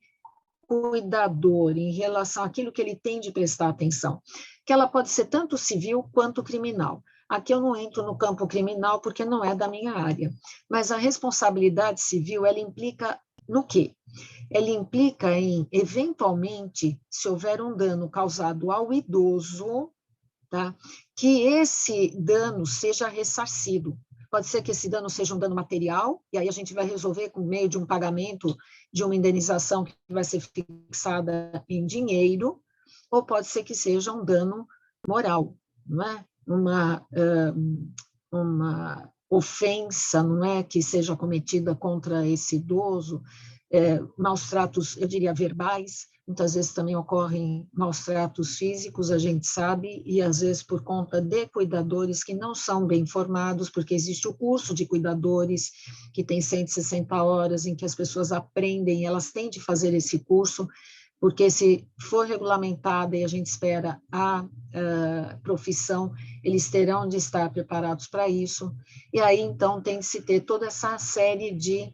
cuidador em relação àquilo que ele tem de prestar atenção? Que ela pode ser tanto civil quanto criminal. Aqui eu não entro no campo criminal porque não é da minha área, mas a responsabilidade civil, ela implica no quê? Ela implica em, eventualmente, se houver um dano causado ao idoso, tá? Que esse dano seja ressarcido. Pode ser que esse dano seja um dano material, e aí a gente vai resolver por meio de um pagamento de uma indenização que vai ser fixada em dinheiro, ou pode ser que seja um dano moral, não é? Uma ofensa, não é, que seja cometida contra esse idoso, maus tratos, eu diria, verbais, muitas vezes também ocorrem maus tratos físicos, a gente sabe, e às vezes por conta de cuidadores que não são bem formados, porque existe o curso de cuidadores, que tem 160 horas, em que as pessoas aprendem, elas têm de fazer esse curso, porque se for regulamentada e a gente espera a profissão, eles terão de estar preparados para isso, e aí então tem de se ter toda essa série de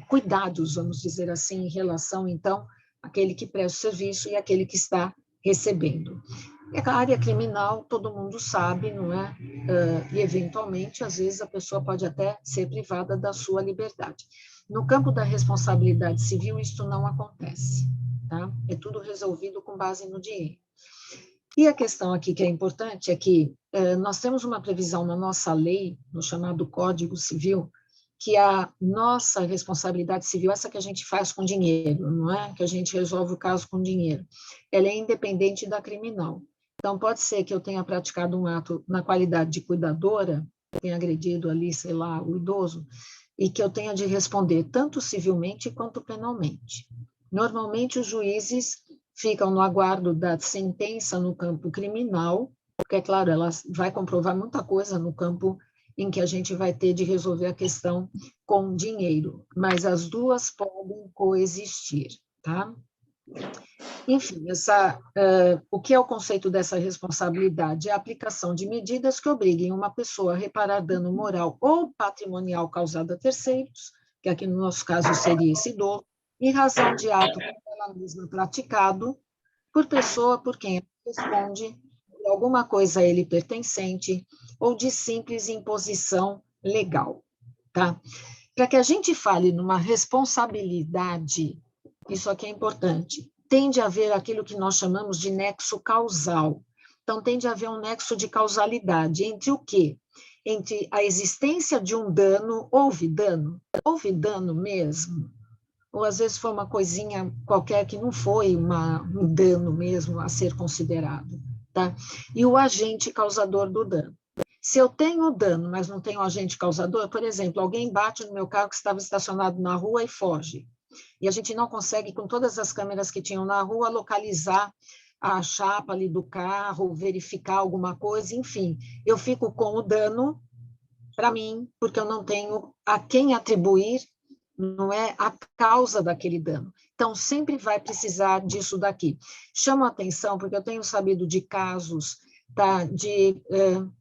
cuidados, vamos dizer assim, em relação então àquele que presta o serviço e aquele que está recebendo. E a área criminal, todo mundo sabe, não é? E eventualmente, às vezes, a pessoa pode até ser privada da sua liberdade. No campo da responsabilidade civil, isso não acontece. Tá? É tudo resolvido com base no dinheiro. E a questão aqui que é importante é que nós temos uma previsão na nossa lei, no chamado Código Civil, que a nossa responsabilidade civil, essa que a gente faz com dinheiro, não é? Que a gente resolve o caso com dinheiro, ela é independente da criminal. Então, pode ser que eu tenha praticado um ato na qualidade de cuidadora, tenha agredido ali, sei lá, o idoso, e que eu tenha de responder tanto civilmente quanto penalmente. Normalmente, os juízes ficam no aguardo da sentença no campo criminal, porque, é claro, ela vai comprovar muita coisa no campo em que a gente vai ter de resolver a questão com dinheiro, mas as duas podem coexistir, tá? Enfim, o que é o conceito dessa responsabilidade? É a aplicação de medidas que obriguem uma pessoa a reparar dano moral ou patrimonial causado a terceiros, que aqui no nosso caso seria esse idoso, em razão de ato por ela mesma praticado por pessoa por quem ela responde, de alguma coisa a ele pertencente, ou de simples imposição legal, tá? Para que a gente fale numa responsabilidade, isso aqui é importante, tem de haver aquilo que nós chamamos de nexo causal. Então, tem de haver um nexo de causalidade entre o quê? Entre a existência de um dano, houve dano mesmo, ou às vezes foi uma coisinha qualquer que não foi um dano mesmo a ser considerado, tá? E o agente causador do dano. Se eu tenho dano, mas não tenho agente causador, por exemplo, alguém bate no meu carro que estava estacionado na rua e foge, e a gente não consegue, com todas as câmeras que tinham na rua, localizar a chapa ali do carro, verificar alguma coisa, enfim, eu fico com o dano para mim, porque eu não tenho a quem atribuir, não é a causa daquele dano. Então, sempre vai precisar disso daqui. Chamo a atenção, porque eu tenho sabido de casos, tá,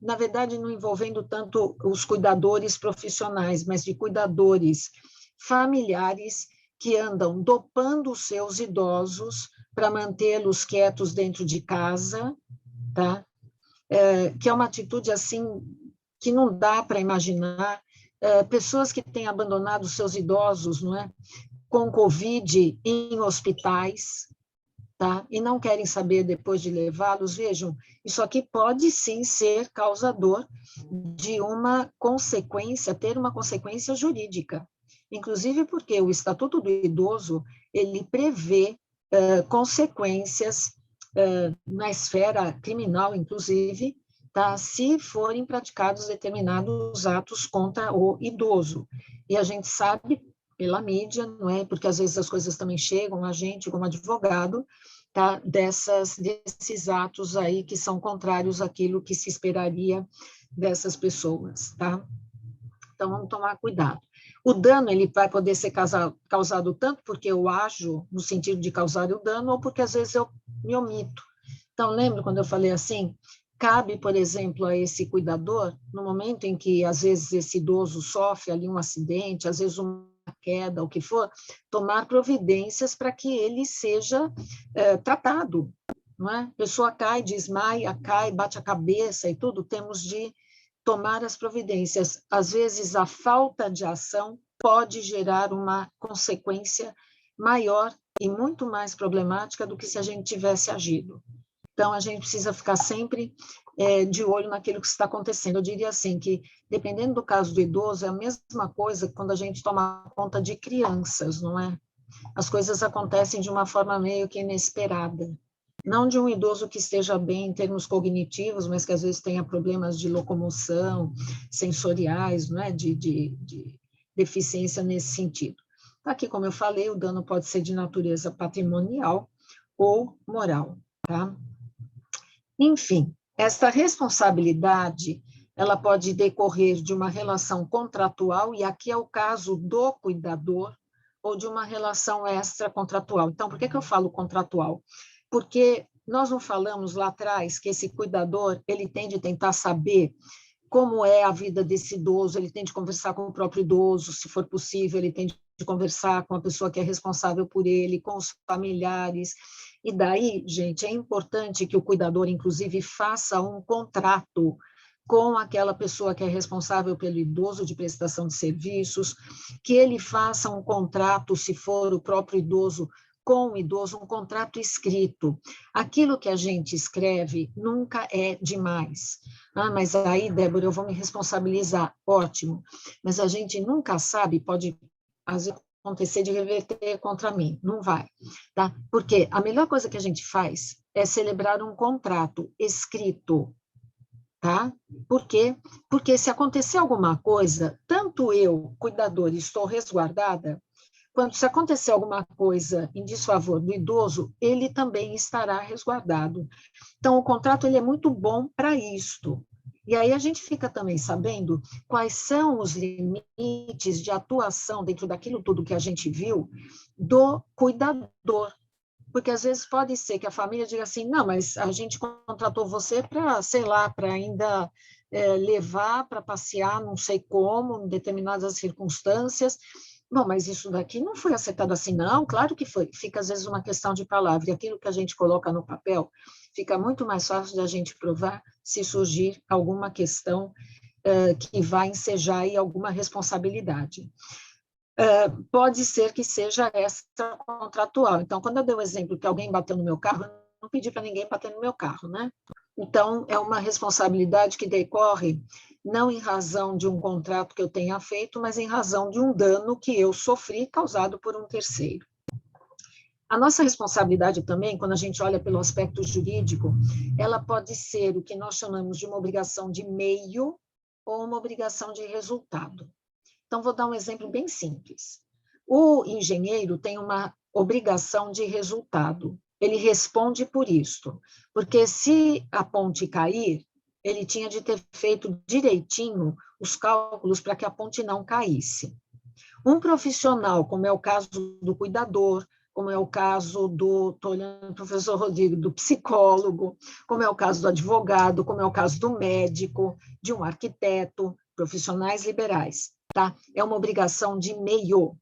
na verdade, não envolvendo tanto os cuidadores profissionais, mas de cuidadores familiares que andam dopando os seus idosos para mantê-los quietos dentro de casa, tá? Que é uma atitude assim que não dá para imaginar. Pessoas que têm abandonado seus idosos, não é, com Covid em hospitais, tá? E não querem saber depois de levá-los. Vejam, isso aqui pode sim ser causador de uma consequência, ter uma consequência jurídica. Inclusive porque o Estatuto do Idoso, ele prevê consequências na esfera criminal, inclusive, tá? Se forem praticados determinados atos contra o idoso. E a gente sabe pela mídia, não é? Porque às vezes as coisas também chegam a gente como advogado, tá? Desses atos aí que são contrários àquilo que se esperaria dessas pessoas, tá? Então vamos tomar cuidado. O dano ele vai poder ser causado tanto porque eu ajo no sentido de causar o dano ou porque às vezes eu me omito. Então lembra quando eu falei assim? Cabe, por exemplo, a esse cuidador, no momento em que, às vezes, esse idoso sofre ali um acidente, às vezes uma queda, o que for, tomar providências para que ele seja tratado, não é? A pessoa cai, desmaia, cai, bate a cabeça e tudo, temos de tomar as providências. Às vezes, a falta de ação pode gerar uma consequência maior e muito mais problemática do que se a gente tivesse agido. Então, a gente precisa ficar sempre de olho naquilo que está acontecendo. Eu diria assim, que dependendo do caso do idoso, é a mesma coisa quando a gente toma conta de crianças, não é? As coisas acontecem de uma forma meio que inesperada. Não de um idoso que esteja bem em termos cognitivos, mas que às vezes tenha problemas de locomoção, sensoriais, não é? De deficiência nesse sentido. Aqui, como eu falei, o dano pode ser de natureza patrimonial ou moral, tá? Enfim, essa responsabilidade, ela pode decorrer de uma relação contratual, e aqui é o caso do cuidador, ou de uma relação extracontratual. Então, por que eu falo contratual? Porque nós não falamos lá atrás que esse cuidador, ele tem de tentar saber como é a vida desse idoso, ele tem de conversar com o próprio idoso, se for possível, ele tem de conversar com a pessoa que é responsável por ele, com os familiares. E daí, gente, é importante que o cuidador, inclusive, faça um contrato com aquela pessoa que é responsável pelo idoso de prestação de serviços, que ele faça um contrato, se for o próprio idoso, com o idoso, um contrato escrito. Aquilo que a gente escreve nunca é demais. Ah, mas aí, Débora, eu vou me responsabilizar. Ótimo. Mas a gente nunca sabe, pode às vezes acontecer de reverter contra mim. Não vai. Tá? Porque a melhor coisa que a gente faz é celebrar um contrato escrito. Tá? Por quê? Porque se acontecer alguma coisa, tanto eu, cuidadora, estou resguardada, quando se acontecer alguma coisa em desfavor do idoso, ele também estará resguardado. Então, o contrato ele é muito bom para isto. E aí a gente fica também sabendo quais são os limites de atuação dentro daquilo tudo que a gente viu do cuidador. Porque às vezes pode ser que a família diga assim, não, mas a gente contratou você para, sei lá, para ainda levar para passear, não sei como, em determinadas circunstâncias. Bom, mas isso daqui não foi acertado assim, não? Claro que foi. Fica, às vezes, uma questão de palavra. E aquilo que a gente coloca no papel fica muito mais fácil de a gente provar se surgir alguma questão que vai ensejar aí alguma responsabilidade. Pode ser que seja extra contratual. Então, quando eu dei o exemplo que alguém bateu no meu carro, eu não pedi para ninguém bater no meu carro, né? Então, é uma responsabilidade que decorre não em razão de um contrato que eu tenha feito, mas em razão de um dano que eu sofri causado por um terceiro. A nossa responsabilidade também, quando a gente olha pelo aspecto jurídico, ela pode ser o que nós chamamos de uma obrigação de meio ou uma obrigação de resultado. Então, vou dar um exemplo bem simples. O engenheiro tem uma obrigação de resultado. ele responde por isto, porque se a ponte cair, ele tinha de ter feito direitinho os cálculos para que a ponte não caísse. Um profissional, como é o caso do cuidador, como é o caso estou olhando o professor Rodrigo, do psicólogo, como é o caso do advogado, como é o caso do médico, de um arquiteto, profissionais liberais, tá? É uma obrigação de meio,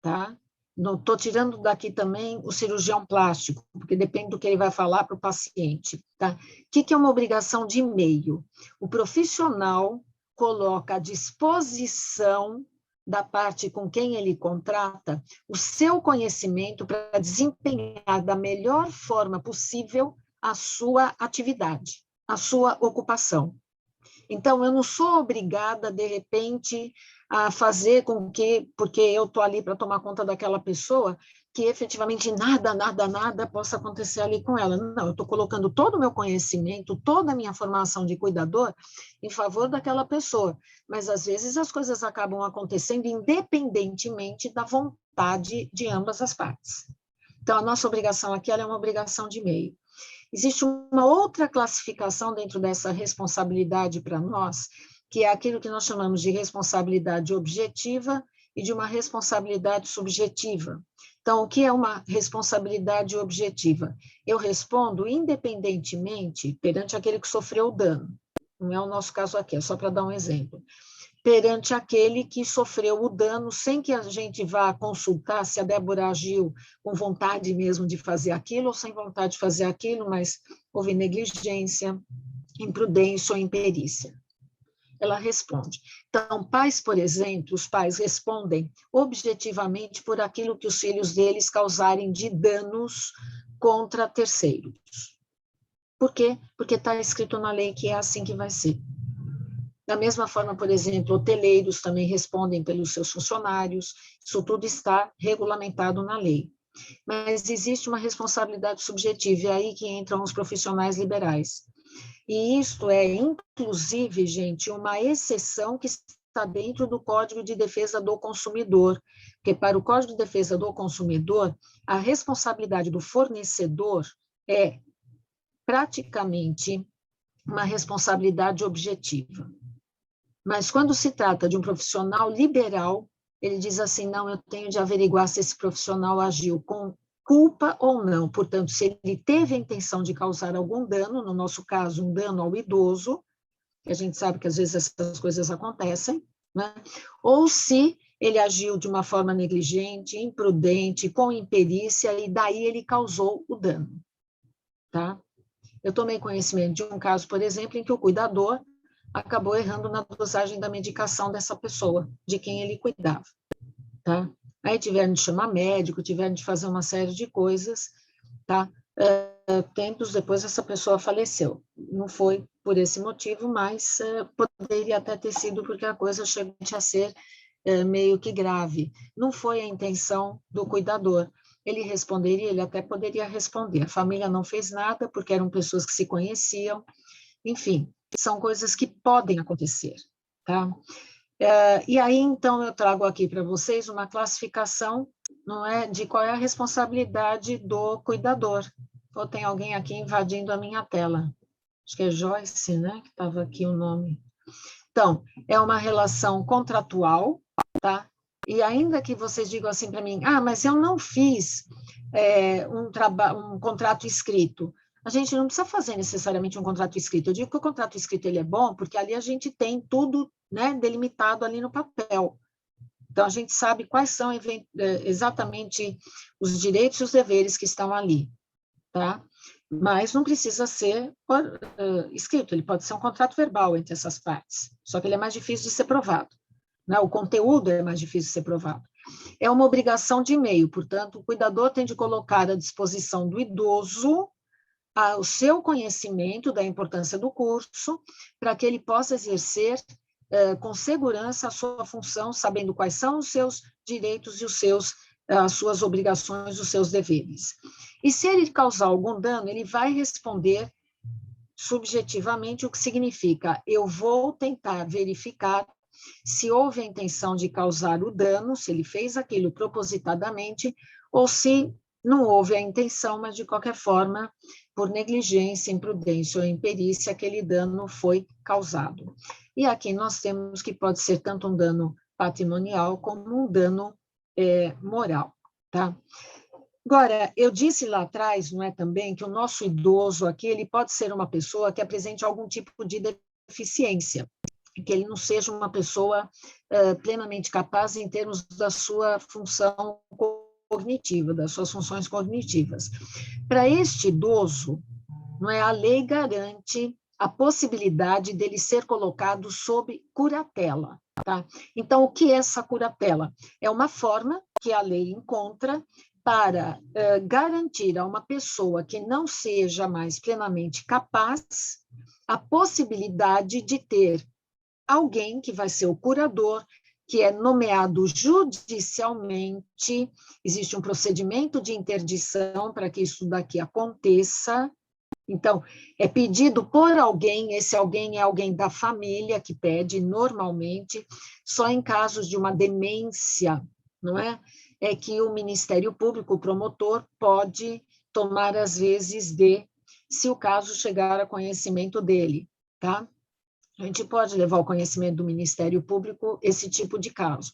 tá? Não estou tirando daqui também o cirurgião plástico, porque depende do que ele vai falar para o paciente, tá? O que é uma obrigação de meio? O profissional coloca à disposição da parte com quem ele contrata o seu conhecimento para desempenhar da melhor forma possível a sua atividade, a sua ocupação. Então, eu não sou obrigada, de repente, a fazer com que, porque eu estou ali para tomar conta daquela pessoa, que efetivamente nada possa acontecer ali com ela. Não, eu estou colocando todo o meu conhecimento, toda a minha formação de cuidador em favor daquela pessoa. Mas, às vezes, as coisas acabam acontecendo independentemente da vontade de ambas as partes. Então, a nossa obrigação aqui ela é uma obrigação de meio. Existe uma outra classificação dentro dessa responsabilidade para nós, que é aquilo que nós chamamos de responsabilidade objetiva e de uma responsabilidade subjetiva. Então, o que é uma responsabilidade objetiva? Eu respondo independentemente perante aquele que sofreu o dano. Não é o nosso caso aqui, é só para dar um exemplo. Perante aquele que sofreu o dano, sem que a gente vá consultar se a Débora agiu com vontade mesmo de fazer aquilo ou sem vontade de fazer aquilo, mas houve negligência, imprudência ou imperícia. Ela responde. Então, pais, por exemplo, os pais respondem objetivamente por aquilo que os filhos deles causarem de danos contra terceiros. Por quê? Porque está escrito na lei que é assim que vai ser. Da mesma forma, por exemplo, hoteleiros também respondem pelos seus funcionários, isso tudo está regulamentado na lei. Mas existe uma responsabilidade subjetiva, e é aí que entram os profissionais liberais. E isto é, inclusive, gente, uma exceção que está dentro do Código de Defesa do Consumidor, porque para o Código de Defesa do Consumidor, a responsabilidade do fornecedor é praticamente uma responsabilidade objetiva. Mas quando se trata de um profissional liberal, ele diz assim, não, eu tenho de averiguar se esse profissional agiu com culpa ou não. Portanto, se ele teve a intenção de causar algum dano, no nosso caso, um dano ao idoso, que a gente sabe que às vezes essas coisas acontecem, né? Ou se ele agiu de uma forma negligente, imprudente, com imperícia, e daí ele causou o dano. Tá? Eu tomei conhecimento de um caso, por exemplo, em que o cuidador acabou errando na dosagem da medicação dessa pessoa, de quem ele cuidava, tá? Aí tiveram de chamar médico, tiveram de fazer uma série de coisas, tá? Tempos depois essa pessoa faleceu. Não foi por esse motivo, mas poderia até ter sido porque a coisa chegou a ser meio que grave. Não foi a intenção do cuidador. Ele responderia, ele até poderia responder. A família não fez nada porque eram pessoas que se conheciam, enfim, são coisas que podem acontecer, tá? E aí, então, eu trago aqui para vocês uma classificação, não é, de qual é a responsabilidade do cuidador. Ou tem alguém aqui invadindo a minha tela? Acho que é Joyce, né, que estava aqui o nome. Então, é uma relação contratual, tá? E ainda que vocês digam assim para mim, mas eu não fiz um contrato escrito. A gente não precisa fazer necessariamente um contrato escrito. Eu digo que o contrato escrito ele é bom porque ali a gente tem tudo, né, delimitado ali no papel. Então, a gente sabe quais são exatamente os direitos e os deveres que estão ali, tá? Mas não precisa ser escrito, ele pode ser um contrato verbal entre essas partes, só que ele é mais difícil de ser provado, né? O conteúdo é mais difícil de ser provado. É uma obrigação de meio, portanto, o cuidador tem de colocar à disposição do idoso o seu conhecimento da importância do curso, para que ele possa exercer com segurança a sua função, sabendo quais são os seus direitos e as suas obrigações, os seus deveres. E se ele causar algum dano, ele vai responder subjetivamente, o que significa, eu vou tentar verificar se houve a intenção de causar o dano, se ele fez aquilo propositadamente, ou se não houve a intenção, mas, de qualquer forma, por negligência, imprudência ou imperícia, aquele dano foi causado. E aqui nós temos que pode ser tanto um dano patrimonial como um dano moral, tá? Agora, eu disse lá atrás, não é também, que o nosso idoso aqui, ele pode ser uma pessoa que apresente algum tipo de deficiência, que ele não seja uma pessoa plenamente capaz em termos da sua função cognitiva, das suas funções cognitivas. Para este idoso, não é, a lei garante a possibilidade dele ser colocado sob curatela, tá? Então, o que é essa curatela? É uma forma que a lei encontra para garantir a uma pessoa que não seja mais plenamente capaz a possibilidade de ter alguém que vai ser o curador, que é nomeado judicialmente, existe um procedimento de interdição para que isso daqui aconteça. Então, é pedido por alguém, esse alguém é alguém da família que pede, normalmente, só em casos de uma demência, não é? É que o Ministério Público, o promotor, pode tomar, às vezes, se o caso chegar a conhecimento dele, tá? A gente pode levar ao conhecimento do Ministério Público esse tipo de caso.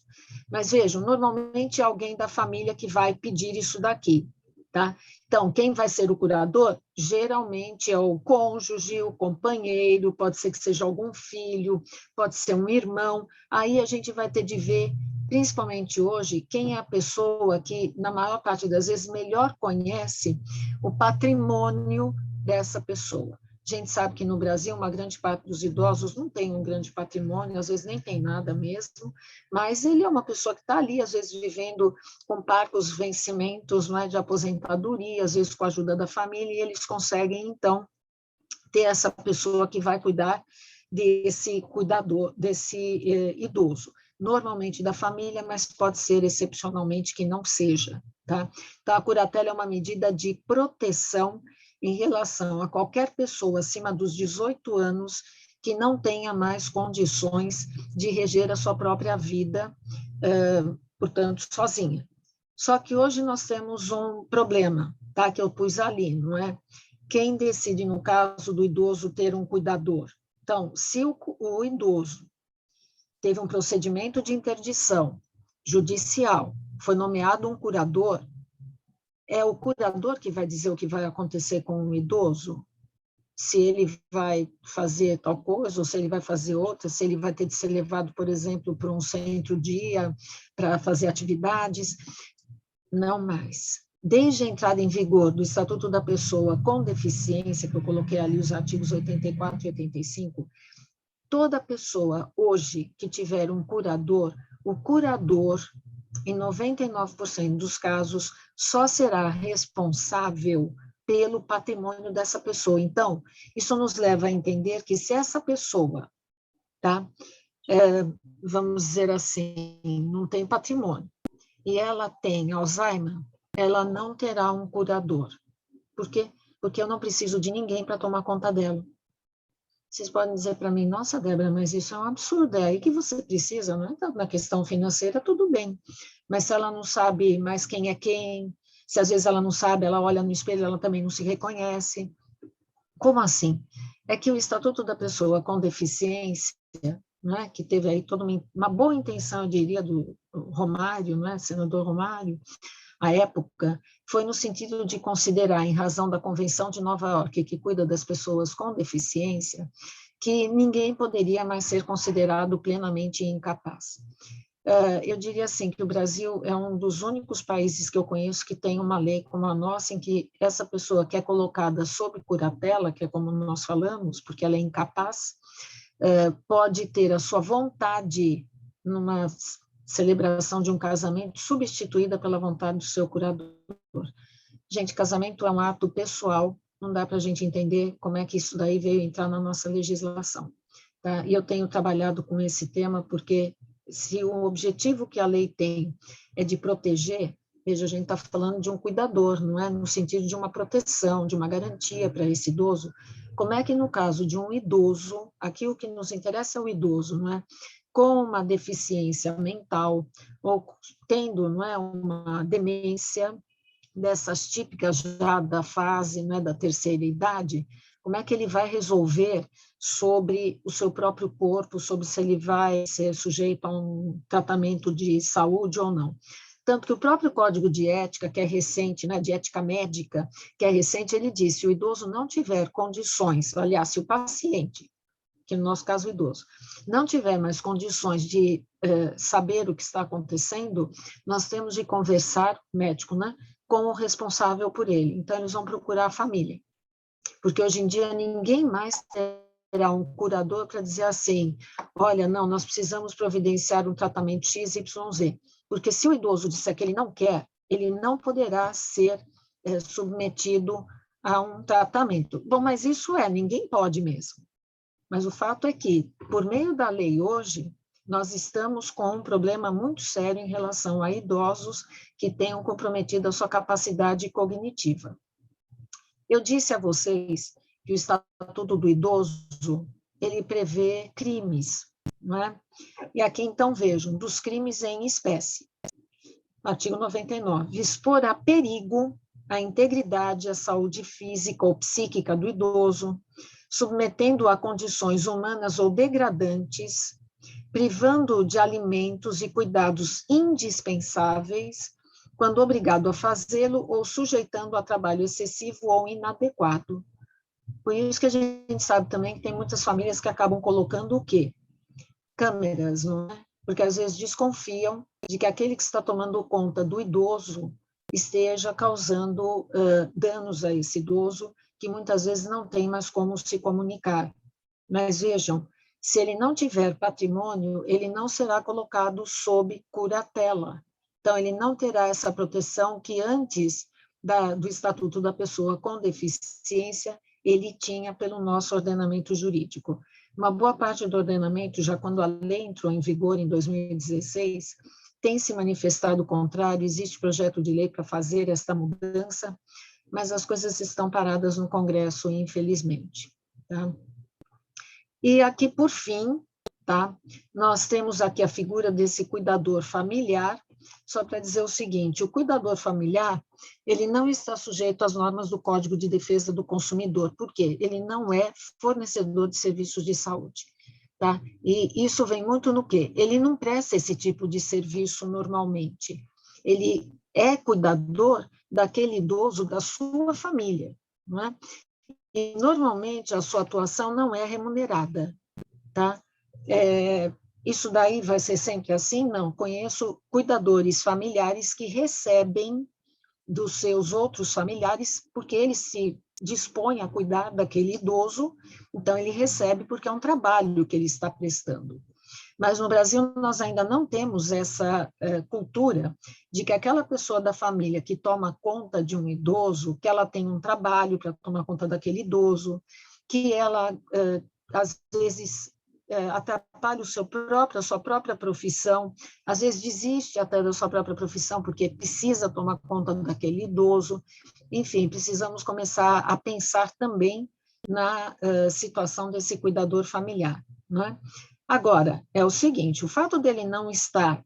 Mas vejam, normalmente é alguém da família que vai pedir isso daqui, tá? Então, quem vai ser o curador? Geralmente é o cônjuge, o companheiro, pode ser que seja algum filho, pode ser um irmão. Aí a gente vai ter de ver, principalmente hoje, quem é a pessoa que, na maior parte das vezes, melhor conhece o patrimônio dessa pessoa. A gente sabe que no Brasil uma grande parte dos idosos não tem um grande patrimônio, às vezes nem tem nada mesmo, mas ele é uma pessoa que está ali, às vezes vivendo com parcos vencimentos, não é, de aposentadoria, às vezes com a ajuda da família, e eles conseguem, então, ter essa pessoa que vai cuidar desse cuidador, desse idoso. Normalmente da família, mas pode ser excepcionalmente que não seja, tá? Então, a curatela é uma medida de proteção em relação a qualquer pessoa acima dos 18 anos que não tenha mais condições de reger a sua própria vida, portanto, sozinha. Só que hoje nós temos um problema, tá? Que eu pus ali, não é? Quem decide, no caso do idoso, ter um cuidador? Então, se o idoso teve um procedimento de interdição judicial, foi nomeado um curador, é o curador que vai dizer o que vai acontecer com o idoso? Se ele vai fazer tal coisa, ou se ele vai fazer outra, se ele vai ter de ser levado, por exemplo, para um centro-dia para fazer atividades. Não mais. Desde a entrada em vigor do Estatuto da Pessoa com Deficiência, que eu coloquei ali os artigos 84 e 85, toda pessoa hoje que tiver um curador, o curador, em 99% dos casos, só será responsável pelo patrimônio dessa pessoa. Então, isso nos leva a entender que se essa pessoa, tá, vamos dizer assim, não tem patrimônio, e ela tem Alzheimer, ela não terá um curador. Por quê? Porque eu não preciso de ninguém para tomar conta dela. Vocês podem dizer para mim, nossa, Débora, mas isso é um absurdo, é aí que você precisa, não é? Então, na questão financeira, tudo bem. Mas se ela não sabe mais quem é quem, se às vezes ela não sabe, ela olha no espelho, ela também não se reconhece. Como assim? É que o Estatuto da Pessoa com Deficiência, não é? Que teve aí toda uma boa intenção, eu diria, do Romário, não é? Senador Romário, à época, foi no sentido de considerar, em razão da Convenção de Nova York, que cuida das pessoas com deficiência, que ninguém poderia mais ser considerado plenamente incapaz. Eu diria assim, que o Brasil é um dos únicos países que eu conheço que tem uma lei como a nossa, em que essa pessoa que é colocada sob curatela, que é como nós falamos, porque ela é incapaz, pode ter a sua vontade numa celebração de um casamento substituída pela vontade do seu curador. Gente, casamento é um ato pessoal, não dá para a gente entender como é que isso daí veio entrar na nossa legislação. Tá? E eu tenho trabalhado com esse tema porque se o objetivo que a lei tem é de proteger, veja, a gente está falando de um cuidador, não é? No sentido de uma proteção, de uma garantia para esse idoso. Como é que no caso de um idoso, aqui o que nos interessa é o idoso, não é? Com uma deficiência mental, ou tendo, não é, uma demência, dessas típicas já da fase, né, da terceira idade, como é que ele vai resolver sobre o seu próprio corpo, sobre se ele vai ser sujeito a um tratamento de saúde ou não. Tanto que o próprio Código de Ética, que é recente, né, de ética médica, que é recente, ele diz, se o idoso não tiver condições, aliás, se o paciente, que no nosso caso o idoso, não tiver mais condições de saber o que está acontecendo, nós temos de conversar, médico, né, com o responsável por ele. Então, eles vão procurar a família. Porque hoje em dia ninguém mais terá um curador para dizer assim, olha, não, nós precisamos providenciar um tratamento XYZ. Porque se o idoso disser que ele não quer, ele não poderá ser submetido a um tratamento. Bom, mas isso ninguém pode mesmo. Mas o fato é que, por meio da lei hoje, nós estamos com um problema muito sério em relação a idosos que tenham comprometido a sua capacidade cognitiva. Eu disse a vocês que o Estatuto do Idoso, ele prevê crimes, não é? E aqui, então, vejam, dos crimes em espécie. Artigo 99, expor a perigo a integridade, a saúde física ou psíquica do idoso, submetendo-o a condições humanas ou degradantes, privando-o de alimentos e cuidados indispensáveis, quando obrigado a fazê-lo ou sujeitando a trabalho excessivo ou inadequado. Por isso que a gente sabe também que tem muitas famílias que acabam colocando o quê? Câmeras, não é? Porque às vezes desconfiam de que aquele que está tomando conta do idoso esteja causando danos a esse idoso, que muitas vezes não tem mais como se comunicar. Mas vejam, se ele não tiver patrimônio, ele não será colocado sob curatela. Então, ele não terá essa proteção que antes do Estatuto da Pessoa com Deficiência, ele tinha pelo nosso ordenamento jurídico. Uma boa parte do ordenamento, já quando a lei entrou em vigor em 2016, tem se manifestado o contrário, existe projeto de lei para fazer esta mudança, mas as coisas estão paradas no Congresso, infelizmente. Tá? E aqui, por fim, tá? Nós temos aqui a figura desse cuidador familiar, só para dizer o seguinte, o cuidador familiar, ele não está sujeito às normas do Código de Defesa do Consumidor, por quê? Ele não é fornecedor de serviços de saúde. Tá? E isso vem muito no quê? Ele não presta esse tipo de serviço normalmente. Ele é cuidador daquele idoso da sua família, não é? E normalmente a sua atuação não é remunerada, tá? Isso daí vai ser sempre assim? Não. Conheço cuidadores familiares que recebem dos seus outros familiares porque eles se dispõe a cuidar daquele idoso, então ele recebe porque é um trabalho que ele está prestando. Mas no Brasil nós ainda não temos essa cultura de que aquela pessoa da família que toma conta de um idoso, que ela tem um trabalho para tomar conta daquele idoso, que ela às vezes atrapalha a sua própria profissão, às vezes desiste até da sua própria profissão porque precisa tomar conta daquele idoso. Enfim, precisamos começar a pensar também na situação desse cuidador familiar, não é? Agora, é o seguinte, o fato dele não estar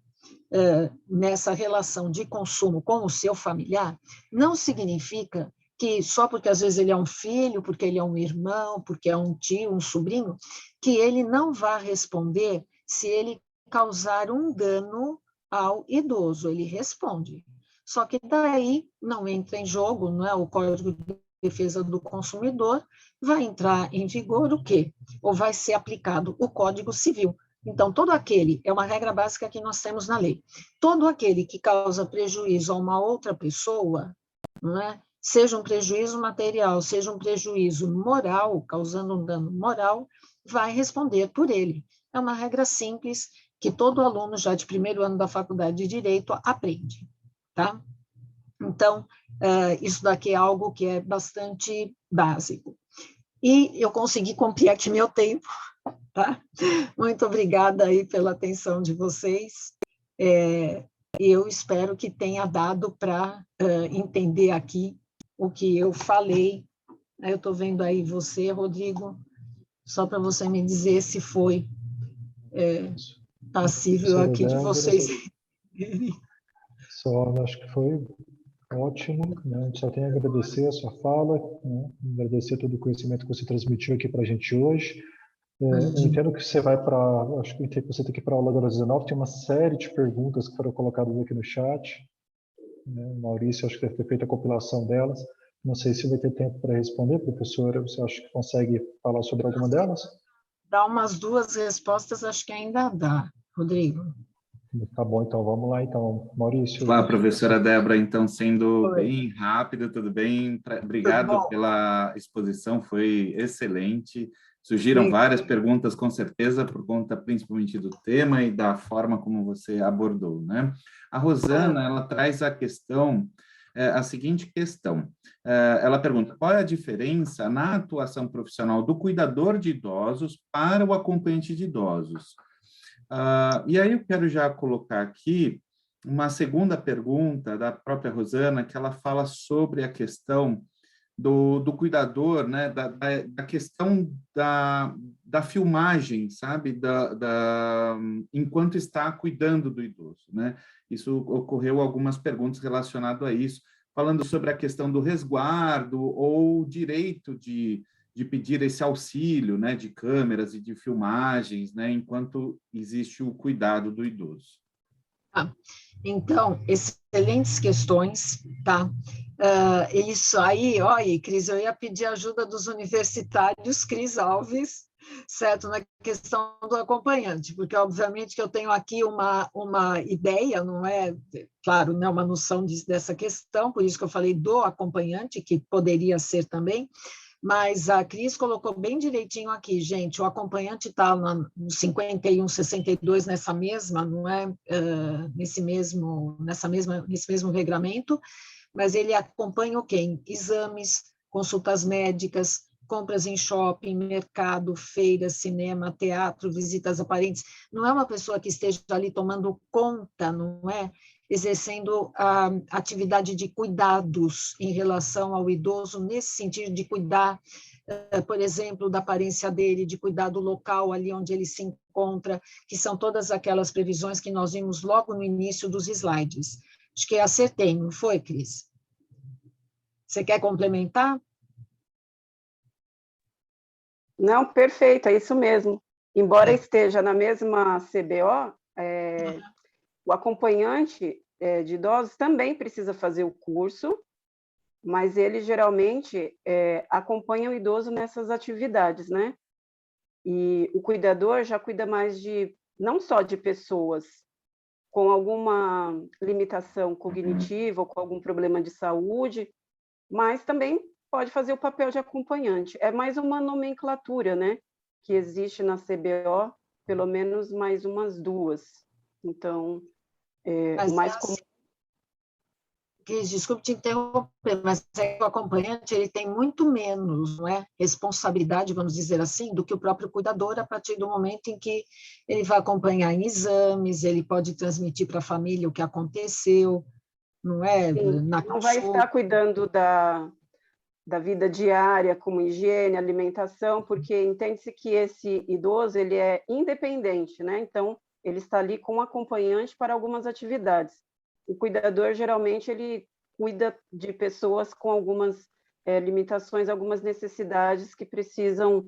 nessa relação de consumo com o seu familiar não significa que só porque às vezes ele é um filho, porque ele é um irmão, porque é um tio, um sobrinho, que ele não vá responder se ele causar um dano ao idoso, ele responde. Só que daí não entra em jogo, não é, o Código de Defesa do Consumidor, vai entrar em vigor o quê? Ou vai ser aplicado o Código Civil. Então, todo aquele, é uma regra básica que nós temos na lei, todo aquele que causa prejuízo a uma outra pessoa, não é? Seja um prejuízo material, seja um prejuízo moral, causando um dano moral, vai responder por ele. É uma regra simples que todo aluno já de primeiro ano da faculdade de Direito aprende, tá? Então, isso daqui é algo que é bastante básico. E eu consegui cumprir aqui meu tempo, tá? Muito obrigada aí pela atenção de vocês. E eu espero que tenha dado para entender aqui o que eu falei. Eu estou vendo aí você, Rodrigo, só para você me dizer se foi passível aqui de vocês. Só, acho que foi Ótimo, né? A gente só tem a agradecer a sua fala, né? Agradecer todo o conhecimento que você transmitiu aqui para a gente hoje. Eu entendo que você vai para, acho que eu entendo que você tem que ir para a aula agora às 19, tem uma série de perguntas que foram colocadas aqui no chat, né? O Maurício, acho que deve ter feito a compilação delas. Não sei se vai ter tempo para responder, professora, você acha que consegue falar sobre alguma delas? Dá umas 2 respostas, acho que ainda dá, Rodrigo. Tá bom, então vamos lá, então, Maurício. Olá, professora Débora, então, sendo Oi. bem rápida, tudo bem? Tudo Obrigado bom? pela exposição, foi excelente. Surgiram Bem, várias perguntas, com certeza, por conta principalmente do tema e da forma como você abordou, né? A Rosana, ela traz a questão, a seguinte questão. Ela pergunta, qual é a diferença na atuação profissional do cuidador de idosos para o acompanhante de idosos? E aí eu quero já colocar aqui uma segunda pergunta da própria Rosana, que ela fala sobre a questão do cuidador, né, da questão da filmagem, sabe, enquanto está cuidando do idoso, né? Isso ocorreu algumas perguntas relacionadas a isso, falando sobre a questão do resguardo ou direito de pedir esse auxílio, né, de câmeras e de filmagens, né, enquanto existe o cuidado do idoso. então, excelentes questões, tá? Isso aí, olha, Cris, eu ia pedir ajuda dos universitários, Cris Alves, certo, na questão do acompanhante, porque obviamente que eu tenho aqui uma ideia, não é, claro, não é uma noção dessa questão, por isso que eu falei do acompanhante, que poderia ser também, mas a Cris colocou bem direitinho aqui, gente, o acompanhante está no 51, 62, nessa mesma, não é, nesse mesmo regramento, mas ele acompanha o quê? Exames, consultas médicas, compras em shopping, mercado, feiras, cinema, teatro, visitas a parentes. Não é uma pessoa que esteja ali tomando conta, não é? Exercendo a atividade de cuidados em relação ao idoso, nesse sentido de cuidar, por exemplo, da aparência dele, de cuidar do local ali onde ele se encontra, que são todas aquelas previsões que nós vimos logo no início dos slides. Acho que acertei, não foi, Cris? Você quer complementar? Não, perfeito, é isso mesmo. Embora esteja na mesma CBO, o acompanhante de idosos também precisa fazer o curso, mas ele geralmente acompanha o idoso nessas atividades, né? E o cuidador já cuida mais não só de pessoas com alguma limitação cognitiva ou com algum problema de saúde, mas também pode fazer o papel de acompanhante. É mais uma nomenclatura, né? Que existe na CBO, pelo menos mais umas 2. Então, o mais comum. Desculpe te interromper, mas o acompanhante ele tem muito menos, não é, responsabilidade, vamos dizer assim, do que o próprio cuidador, a partir do momento em que ele vai acompanhar em exames, ele pode transmitir para a família o que aconteceu, não é? Não vai estar cuidando da vida diária, como higiene, alimentação, porque entende-se que esse idoso ele é independente, né? Então, ele está ali com um acompanhante para algumas atividades. O cuidador, geralmente, ele cuida de pessoas com algumas limitações, algumas necessidades que precisam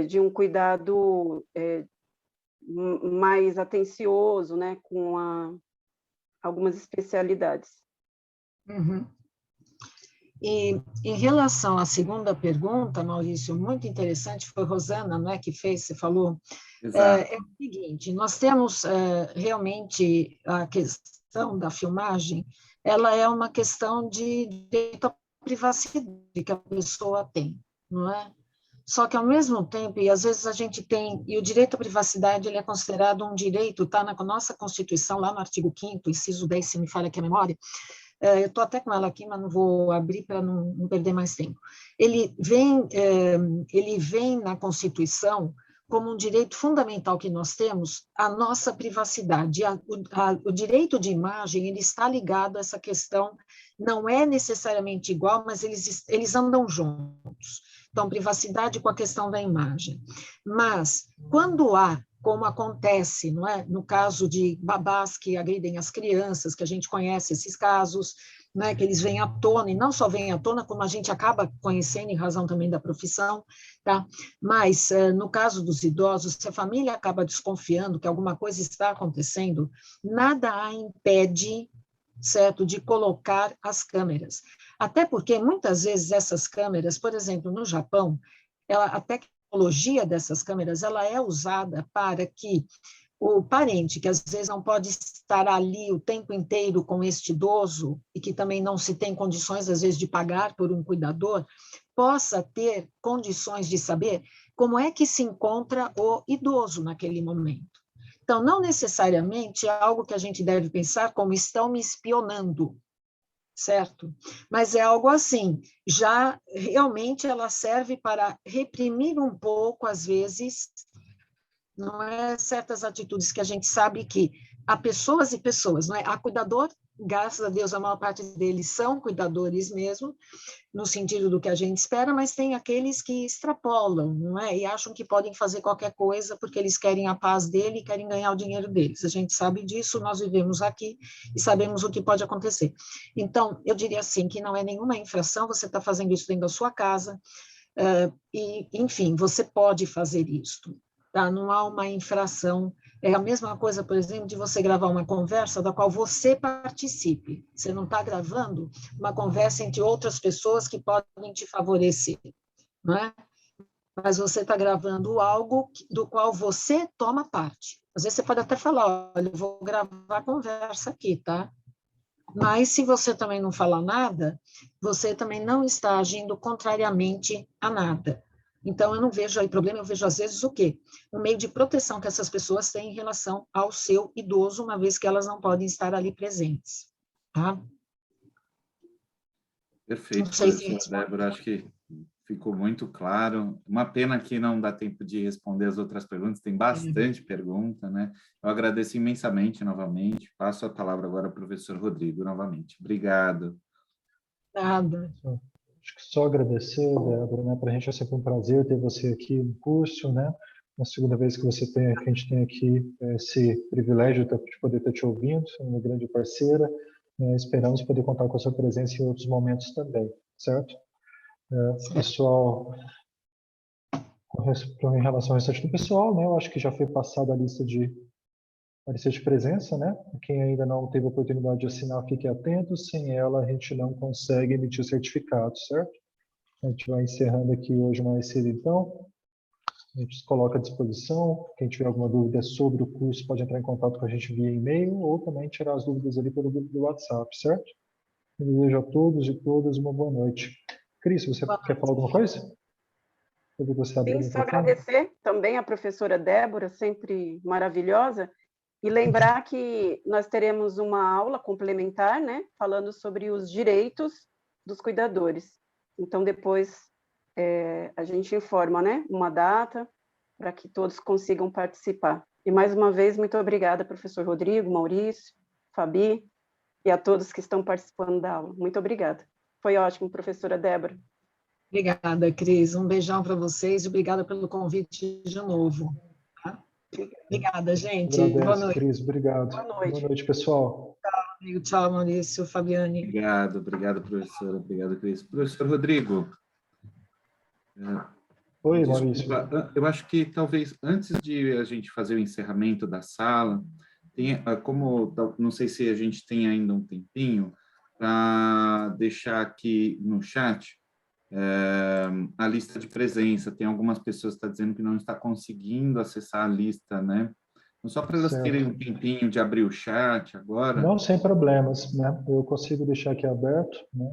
de um cuidado mais atencioso, né? Com algumas especialidades. Uhum. E em relação à segunda pergunta, Maurício, muito interessante, foi Rosana, não é, que fez, você falou, é o seguinte, nós temos realmente a questão da filmagem, ela é uma questão de direito à privacidade que a pessoa tem, não é? Só que, ao mesmo tempo, e às vezes a gente tem, e o direito à privacidade ele é considerado um direito, está na nossa Constituição, lá no artigo 5º, inciso 10, se me falha aqui a memória, eu estou até com ela aqui, mas não vou abrir para não perder mais tempo. Ele vem na Constituição como um direito fundamental que nós temos, a nossa privacidade. O direito de imagem ele está ligado a essa questão, não é necessariamente igual, mas eles andam juntos. Então, privacidade com a questão da imagem. Mas, quando há, como acontece, não é? No caso de babás que agridem as crianças, que a gente conhece esses casos, né, que eles vêm à tona, e não só vêm à tona, como a gente acaba conhecendo, em razão também da profissão, tá? Mas, no caso dos idosos, se a família acaba desconfiando que alguma coisa está acontecendo, nada a impede, certo, de colocar as câmeras. Até porque, muitas vezes, essas câmeras, por exemplo, no Japão, a tecnologia dessas câmeras, ela é usada para que o parente, que às vezes não pode estar ali o tempo inteiro com este idoso, e que também não se tem condições, às vezes, de pagar por um cuidador, possa ter condições de saber como é que se encontra o idoso naquele momento. Então, não necessariamente é algo que a gente deve pensar como estão me espionando, certo? Mas é algo assim, já realmente ela serve para reprimir um pouco, às vezes, não é, certas atitudes que a gente sabe que há pessoas e pessoas, não é? Há cuidador, graças a Deus, a maior parte deles são cuidadores mesmo, no sentido do que a gente espera, mas tem aqueles que extrapolam, não é? E acham que podem fazer qualquer coisa porque eles querem a paz dele e querem ganhar o dinheiro deles. A gente sabe disso, nós vivemos aqui e sabemos o que pode acontecer. Então, eu diria assim, que não é nenhuma infração, você está fazendo isso dentro da sua casa, e, enfim, você pode fazer isso. Tá? Não há uma infração. É a mesma coisa, por exemplo, de você gravar uma conversa da qual você participe. Você não está gravando uma conversa entre outras pessoas que podem te favorecer, não é? Mas você está gravando algo do qual você toma parte. Às vezes você pode até falar, olha, eu vou gravar a conversa aqui, tá? Mas se você também não falar nada, você também não está agindo contrariamente a nada. Então, eu não vejo aí problema, eu vejo às vezes o quê? Um meio de proteção que essas pessoas têm em relação ao seu idoso, uma vez que elas não podem estar ali presentes. Tá? Perfeito, Não sei se professora Débora, acho que ficou muito claro. Uma pena que não dá tempo de responder as outras perguntas, tem bastante pergunta, né? Eu agradeço imensamente novamente. Passo a palavra agora ao professor Rodrigo novamente. Obrigado. Nada. Acho que só agradecer, Débora, né? Para a gente é sempre um prazer ter você aqui no curso, né? Na segunda vez que que a gente tem aqui esse privilégio de poder estar te ouvindo, uma grande parceira. Esperamos poder contar com a sua presença em outros momentos também, certo? Pessoal, em relação ao restante do pessoal, né? Eu acho que já foi passada a lista de presença, né? Quem ainda não teve a oportunidade de assinar, fique atento. Sem ela, a gente não consegue emitir o certificado, certo? A gente vai encerrando aqui hoje mais cedo, então. A gente se coloca à disposição. Quem tiver alguma dúvida sobre o curso pode entrar em contato com a gente via e-mail ou também tirar as dúvidas ali pelo grupo do WhatsApp, certo? Eu desejo a todos e todas uma boa noite. Cris, você quer falar alguma coisa? Eu vi que você abriu o Sim, só microfone. agradecer também à professora Débora, sempre maravilhosa, e lembrar que nós teremos uma aula complementar, né, falando sobre os direitos dos cuidadores. Então, depois a gente informa, né, uma data para que todos consigam participar. E, mais uma vez, muito obrigada, professor Rodrigo, Maurício, Fabi, e a todos que estão participando da aula. Muito obrigada. Foi ótimo, professora Débora. Obrigada, Cris. Um beijão para vocês e obrigada pelo convite de novo. Tá? Obrigada, gente. Agradeço, Boa noite. Cris. Obrigado. Boa noite, pessoal. Tchau, Maurício, Fabiane. Obrigado, professora. Obrigado, Cris. Professor Rodrigo. Oi, Desculpa, Maurício. eu acho que talvez antes de a gente fazer o encerramento da sala, não sei se a gente tem ainda um tempinho, para deixar aqui no chat a lista de presença. Tem algumas pessoas que estão dizendo que não está conseguindo acessar a lista, né? Então, só para elas terem um tempinho de abrir o chat agora. Não, sem problemas, né? Eu consigo deixar aqui aberto, né?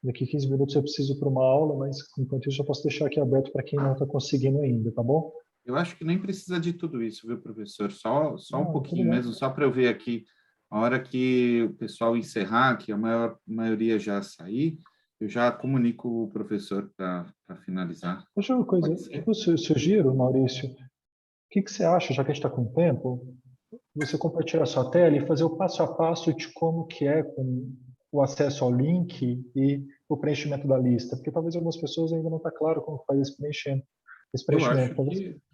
Daqui 15 minutos eu preciso para uma aula, mas enquanto isso eu posso deixar aqui aberto para quem não está conseguindo ainda, tá bom? Eu acho que nem precisa de tudo isso, viu, professor? Só um pouquinho mesmo, só para eu ver aqui, a hora que o pessoal encerrar, que a maioria já sair, eu já comunico o professor para finalizar. Deixa eu uma coisa, eu sugiro, Maurício, o que você acha, já que a gente está com tempo, você compartilhar a sua tela e fazer o passo a passo de como que é com o acesso ao link e o preenchimento da lista, porque talvez algumas pessoas ainda não está claro como faz esse preenchimento.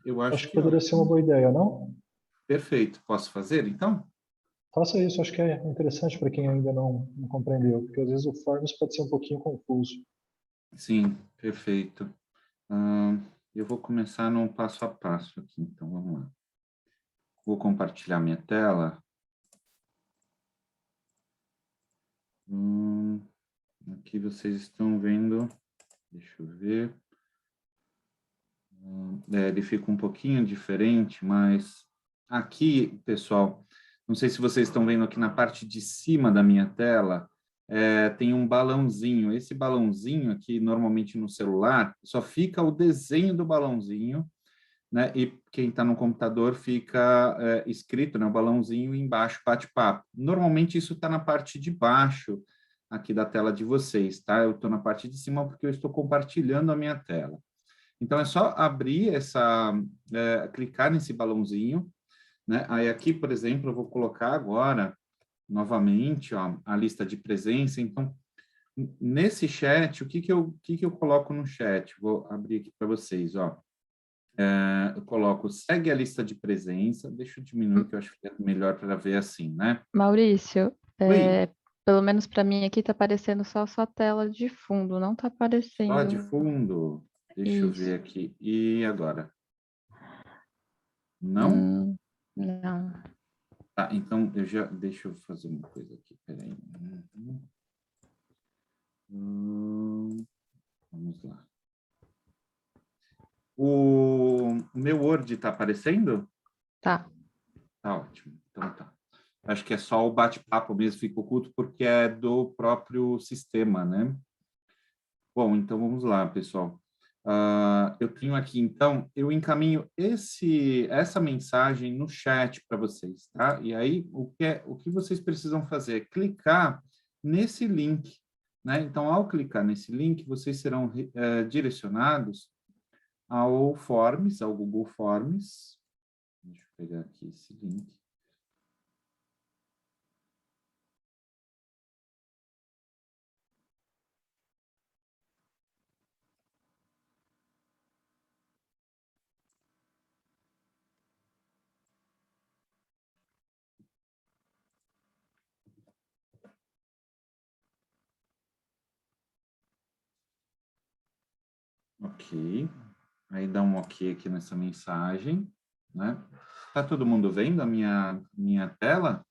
Eu acho Acho que poderia ser uma boa ideia, não? Perfeito. Posso fazer, então? Faça isso, acho que é interessante para quem ainda não compreendeu, porque às vezes o Forms pode ser um pouquinho confuso. Sim, perfeito. Eu vou começar num passo a passo aqui, então vamos lá. Vou compartilhar minha tela. Aqui vocês estão vendo, deixa eu ver. Ele fica um pouquinho diferente, mas aqui, pessoal, não sei se vocês estão vendo aqui na parte de cima da minha tela, tem um balãozinho. Esse balãozinho aqui, normalmente no celular, só fica o desenho do balãozinho, né? E quem está no computador fica escrito, né? O balãozinho embaixo, bate-papo. Normalmente isso está na parte de baixo aqui da tela de vocês, tá? Eu estou na parte de cima porque eu estou compartilhando a minha tela. Então, é só abrir clicar nesse balãozinho, né? Aí aqui, por exemplo, eu vou colocar agora, novamente, ó, a lista de presença. Então, nesse chat, o que eu coloco no chat? Vou abrir aqui para vocês, ó. Eu coloco, segue a lista de presença. Deixa eu diminuir, que eu acho que é melhor para ver assim, né? Maurício, Oi, pelo menos para mim aqui tá aparecendo só a sua tela de fundo, não tá só de aparecendo fundo. Deixa eu isso. ver aqui. E agora? Não? Hum, não. Tá, então deixa eu fazer uma coisa aqui, peraí. Vamos lá. O meu Word está aparecendo? Tá. Tá ótimo, então tá. Acho que é só o bate-papo mesmo, fica oculto, porque é do próprio sistema, né? Bom, então vamos lá, pessoal. Eu tenho aqui, então, eu encaminho essa mensagem no chat para vocês, tá? E aí, o que vocês precisam fazer é clicar nesse link, né? Então, ao clicar nesse link, vocês serão direcionados ao Forms, ao Google Forms. Deixa eu pegar aqui esse link. Ok. Aí dá um ok aqui nessa mensagem, né? Tá todo mundo vendo a minha tela?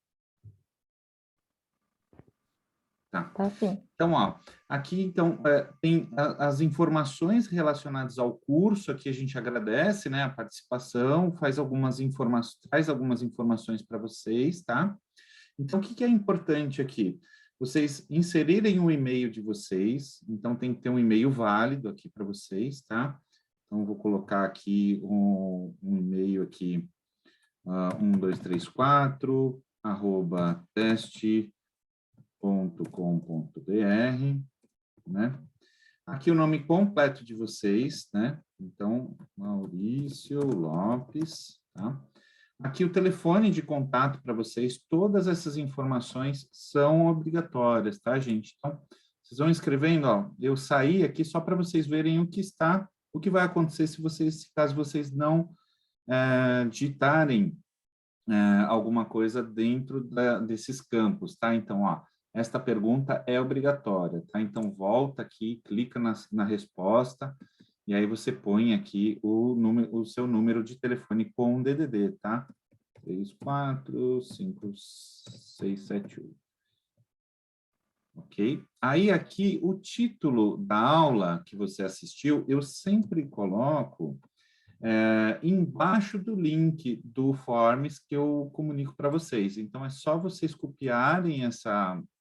Tá. Tá sim. Então, ó, aqui então tem as informações relacionadas ao curso. Aqui a gente agradece, né, a participação, traz algumas informações para vocês, tá? Então, o que é importante aqui? Vocês inserirem o e-mail de vocês. Então, tem que ter um e-mail válido aqui para vocês, tá? Então, vou colocar aqui um e-mail aqui, 1234 @teste.com.br, né? Aqui o nome completo de vocês, né? Então, Maurício Lopes, tá? Aqui o telefone de contato para vocês, todas essas informações são obrigatórias, tá, gente? Então, vocês vão escrevendo, ó, eu saí aqui só para vocês verem o que vai acontecer caso vocês não digitarem alguma coisa dentro desses campos, tá? Então, ó, esta pergunta é obrigatória, tá? Então, volta aqui, clica na resposta, e aí você põe aqui o seu número de telefone com DDD, tá? 345678. Ok? Aí aqui, o título da aula que você assistiu, eu sempre coloco embaixo do link do Forms que eu comunico para vocês. Então, é só vocês copiarem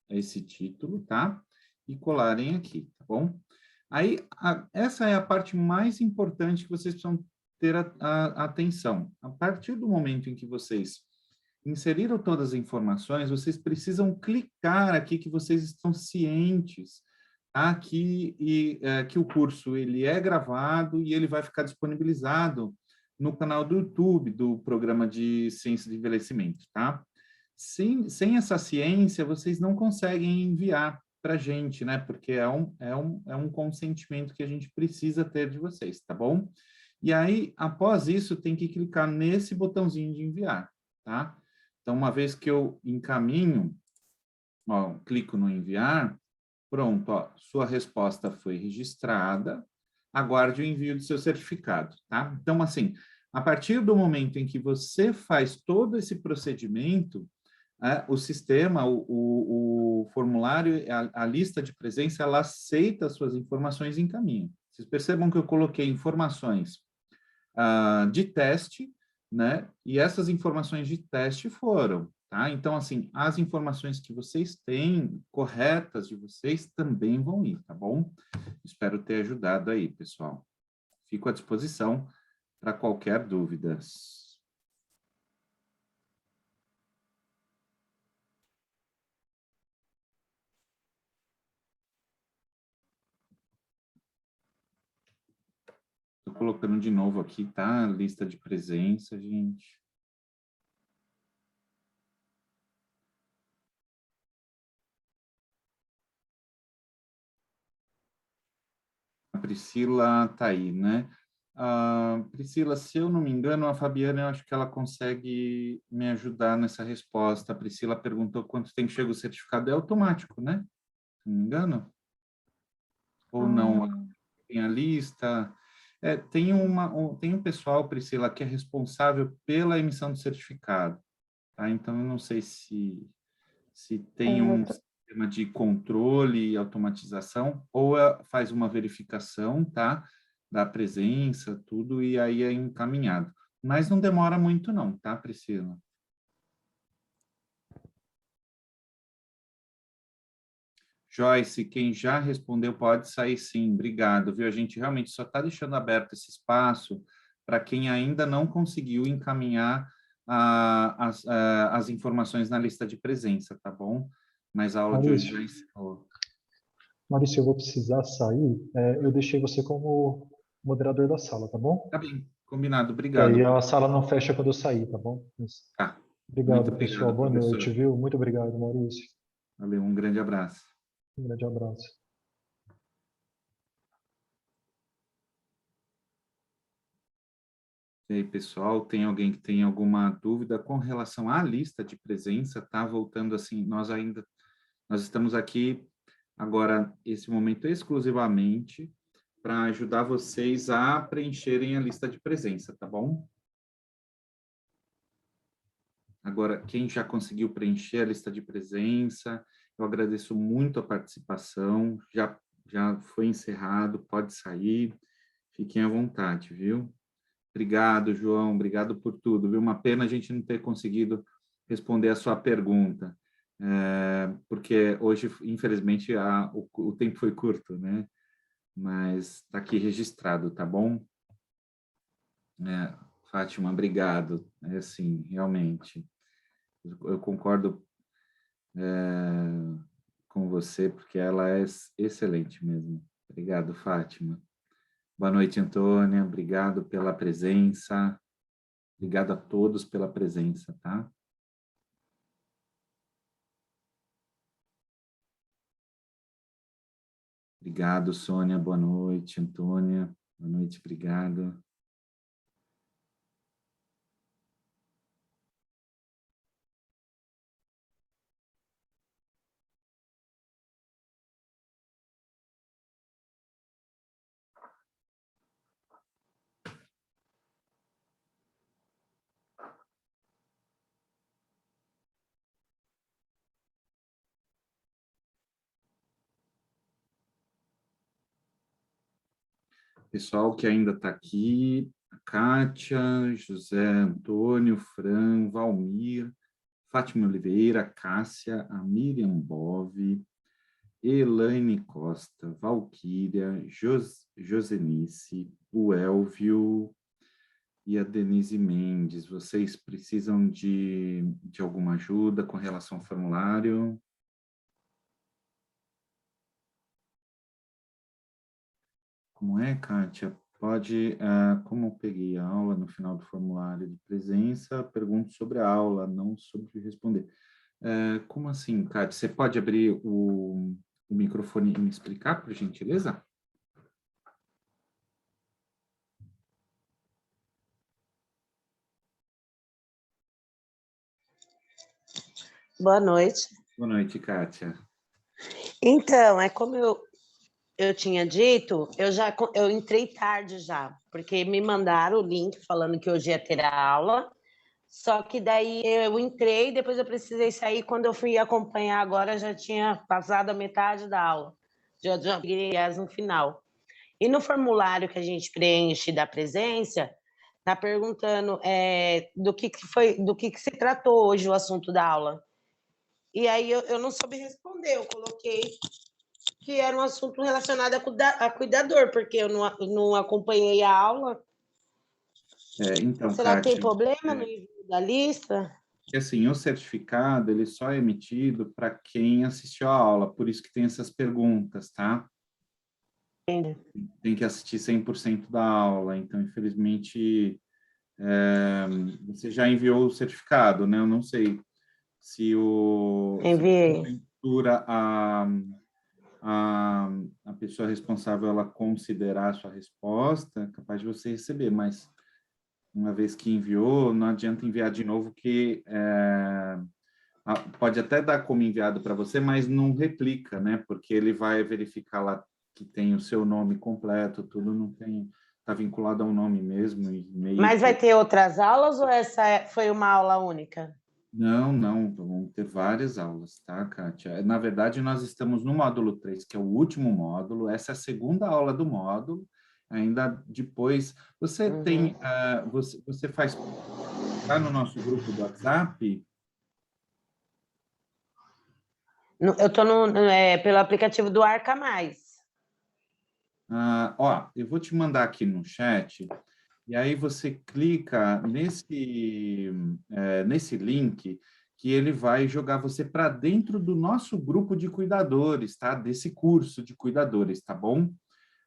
esse título, tá? E colarem aqui, tá bom? Aí, essa é a parte mais importante que vocês precisam ter atenção. A partir do momento em que vocês inseriram todas as informações, vocês precisam clicar aqui que vocês estão cientes, tá? Que o curso ele é gravado e ele vai ficar disponibilizado no canal do YouTube do Programa de Ciência de Envelhecimento, tá? Sem essa ciência, vocês não conseguem enviar para a gente, né? Porque é um consentimento que a gente precisa ter de vocês, tá bom? E aí, após isso, tem que clicar nesse botãozinho de enviar, tá? Então, uma vez que eu encaminho, ó, clico no enviar, pronto, ó, sua resposta foi registrada, aguarde o envio do seu certificado, tá? Então, assim, a partir do momento em que você faz todo esse procedimento, o sistema, o formulário, a lista de presença, ela aceita as suas informações e encaminha. Vocês percebam que eu coloquei informações de teste, né? E essas informações de teste foram, tá? Então, assim, as informações que vocês têm, corretas de vocês, também vão ir, tá bom? Espero ter ajudado aí, pessoal. Fico à disposição para qualquer dúvida. Estou colocando de novo aqui, tá? Lista de presença, gente. A Priscila tá aí, né? Priscila, se eu não me engano, a Fabiana, eu acho que ela consegue me ajudar nessa resposta. A Priscila perguntou quanto tempo chega o certificado. É automático, né? Se não me engano. Ou não? Tem a lista. Tem um pessoal, Priscila, que é responsável pela emissão do certificado. Tá? Então, eu não sei se tem um sistema de controle e automatização, ou faz uma verificação, tá? Da presença, tudo, e aí é encaminhado. Mas não demora muito não, tá, Priscila? Joyce, quem já respondeu pode sair sim, obrigado, viu? A gente realmente só está deixando aberto esse espaço para quem ainda não conseguiu encaminhar as informações na lista de presença, tá bom? Mas a aula de hoje já encerrou. Maurício, eu vou precisar sair. Eu deixei você como moderador da sala, tá bom? Tá bem, combinado, E obrigado. aí a sala não fecha quando eu sair, tá bom? Tá. Muito Obrigado, pessoal. obrigado, Boa professor. noite, viu? Muito obrigado, Maurício. Valeu, um grande abraço. Um grande abraço. E aí, pessoal, tem alguém que tem alguma dúvida com relação à lista de presença? Tá voltando assim, nós estamos aqui agora, esse momento exclusivamente para ajudar vocês a preencherem a lista de presença, tá bom? Agora, quem já conseguiu preencher a lista de presença, eu agradeço muito a participação, já foi encerrado, pode sair, fiquem à vontade, viu? Obrigado, João, obrigado por tudo, viu? Uma pena a gente não ter conseguido responder a sua pergunta, porque hoje, infelizmente, o tempo foi curto, né? Mas está aqui registrado, tá bom? Fátima, obrigado. Assim, realmente, eu concordo com você, porque ela é excelente mesmo. Obrigado, Fátima. Boa noite, Antônia. Obrigado pela presença. Obrigado a todos pela presença, tá? Obrigado, Sônia. Boa noite, Antônia. Boa noite, obrigado. Pessoal que ainda está aqui, a Kátia, José Antônio, Fran, Valmir, Fátima Oliveira, Cássia, a Miriam Bove, Elaine Costa, Valquíria, Josenice, o Elvio e a Denise Mendes. Vocês precisam de alguma ajuda com relação ao formulário? Como é, Kátia? Pode, como eu peguei a aula no final do formulário de presença, pergunto sobre a aula, não sobre responder. Como assim, Kátia? Você pode abrir o microfone e me explicar, por gentileza? Boa noite. Boa noite, Kátia. Então, como eu tinha dito, eu entrei tarde já, porque me mandaram o link falando que hoje ia ter a aula, só que daí eu entrei, depois eu precisei sair, quando eu fui acompanhar agora já tinha passado a metade da aula, já peguei no final. E no formulário que a gente preenche da presença, está perguntando do que se tratou hoje o assunto da aula. E aí eu não soube responder, eu coloquei que era um assunto relacionado a cuidador, porque eu não acompanhei a aula. Então, Será que tem Kátia, problema no envio da lista? assim, o certificado, ele só é emitido para quem assistiu a aula, por isso que tem essas perguntas, tá? Tem que assistir 100% da aula, então, infelizmente, você já enviou o certificado, né? Eu não sei se Enviei. porventura a pessoa responsável ela considerar a sua resposta, é capaz de você receber, mas uma vez que enviou, não adianta enviar de novo, que pode até dar como enviado para você, mas não replica, né? Porque ele vai verificar lá que tem o seu nome completo, tudo não tem, está vinculado ao nome mesmo, e-mail. Mas vai ter outras aulas ou essa foi uma aula única? Não, vão ter várias aulas, tá, Kátia? Na verdade, nós estamos no módulo 3, que é o último módulo, essa é a segunda aula do módulo, ainda depois, você tem, você faz, tá no nosso grupo do WhatsApp? Eu estou pelo aplicativo do Arca Mais. Eu vou te mandar aqui no chat, e aí você clica nesse link, que ele vai jogar você para dentro do nosso grupo de cuidadores, tá? Desse curso de cuidadores, tá bom?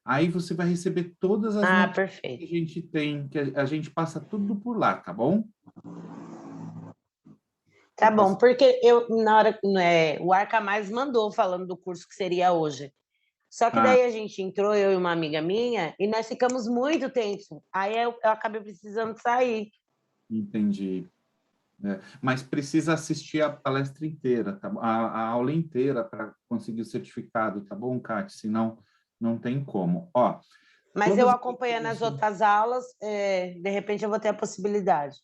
Aí você vai receber todas as notícias Perfeito. que a gente tem, que a gente passa tudo por lá, tá bom? Tá bom, porque na hora o Arca Mais mandou falando do curso que seria hoje. Só que daí a gente entrou, eu e uma amiga minha, e nós ficamos muito tempo. Aí eu acabei precisando sair. Entendi. Mas precisa assistir a palestra inteira, tá? A aula inteira para conseguir o certificado, tá bom, Kátia? Senão não tem como. Mas eu acompanhando as outras aulas, de repente eu vou ter a possibilidade.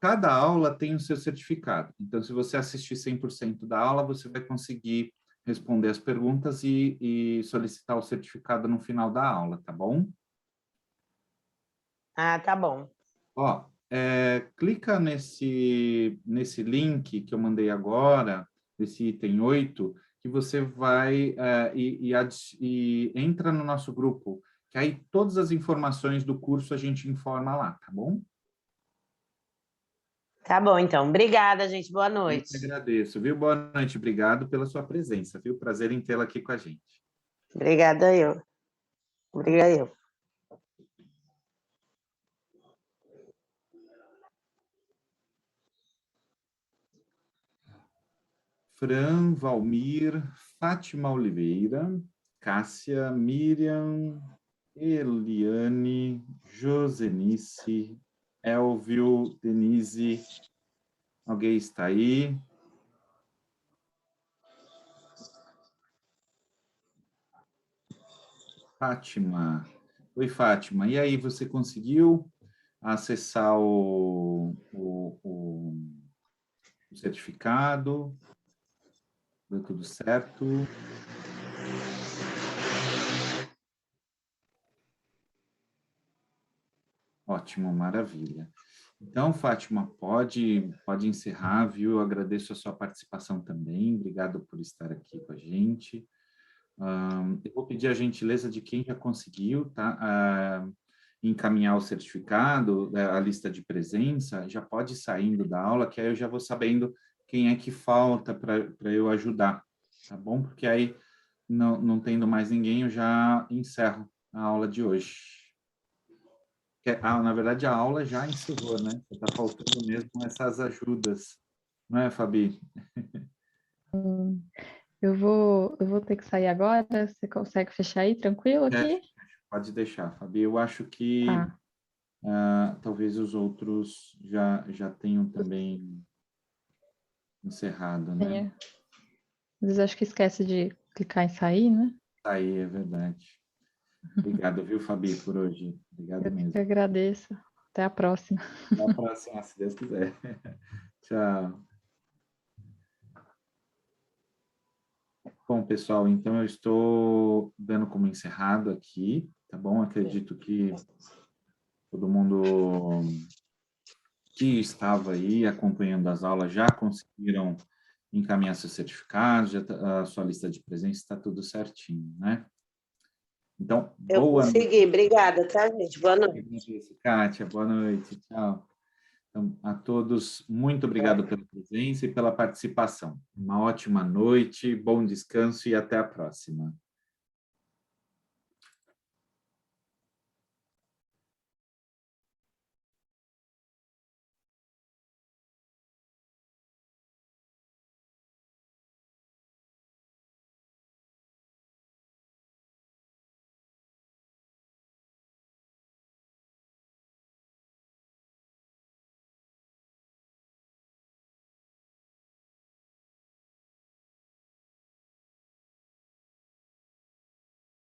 Cada aula tem o seu certificado. Então, se você assistir 100% da aula, você vai conseguir responder as perguntas e solicitar o certificado no final da aula, tá bom? Tá bom. Clica nesse link que eu mandei agora, nesse item 8, que você vai e entra no nosso grupo, que aí todas as informações do curso a gente informa lá, tá bom? Tá bom, então. Obrigada, gente. Boa Eu noite. que agradeço, viu? Boa noite, obrigado pela sua presença, viu? Prazer em tê-la aqui com a gente. Obrigada eu. Obrigada eu. Fran, Valmir, Fátima Oliveira, Cássia, Miriam, Eliane, Josenice, Elvio, Denise, alguém está aí? Fátima. Oi, Fátima. E aí, você conseguiu acessar o certificado? Deu tudo certo? Ótimo, maravilha. Então, Fátima, pode encerrar, viu? Eu agradeço a sua participação também. Obrigado por estar aqui com a gente. Eu vou pedir a gentileza de quem já conseguiu, tá? Encaminhar o certificado, a lista de presença, já pode ir saindo da aula, que aí eu já vou sabendo quem é que falta para eu ajudar, tá bom? Porque aí, não tendo mais ninguém, eu já encerro a aula de hoje. Na verdade, a aula já encerrou, né? Está faltando mesmo essas ajudas, não é, Fabi? Eu vou ter que sair agora. Você consegue fechar aí tranquilo aqui? Pode deixar, Fabi. Eu acho que Tá. talvez os outros já tenham também encerrado, né? É. Às vezes acho que esquece de clicar em sair, né? Aí, é verdade. Obrigado, viu, Fabi, por hoje. Obrigado Eu mesmo. que agradeço. Até a próxima. Até a próxima, se Deus quiser. Tchau. Bom, pessoal, então eu estou dando como encerrado aqui, tá bom? Acredito que todo mundo que estava aí acompanhando as aulas já conseguiram encaminhar seu certificado, a sua lista de presença está tudo certinho, né? Então, Eu boa noite. consegui, obrigada, tá, gente? Boa noite. Kátia, boa noite, tchau. Então, a todos, muito obrigado pela presença e pela participação. Uma ótima noite, bom descanso e até a próxima.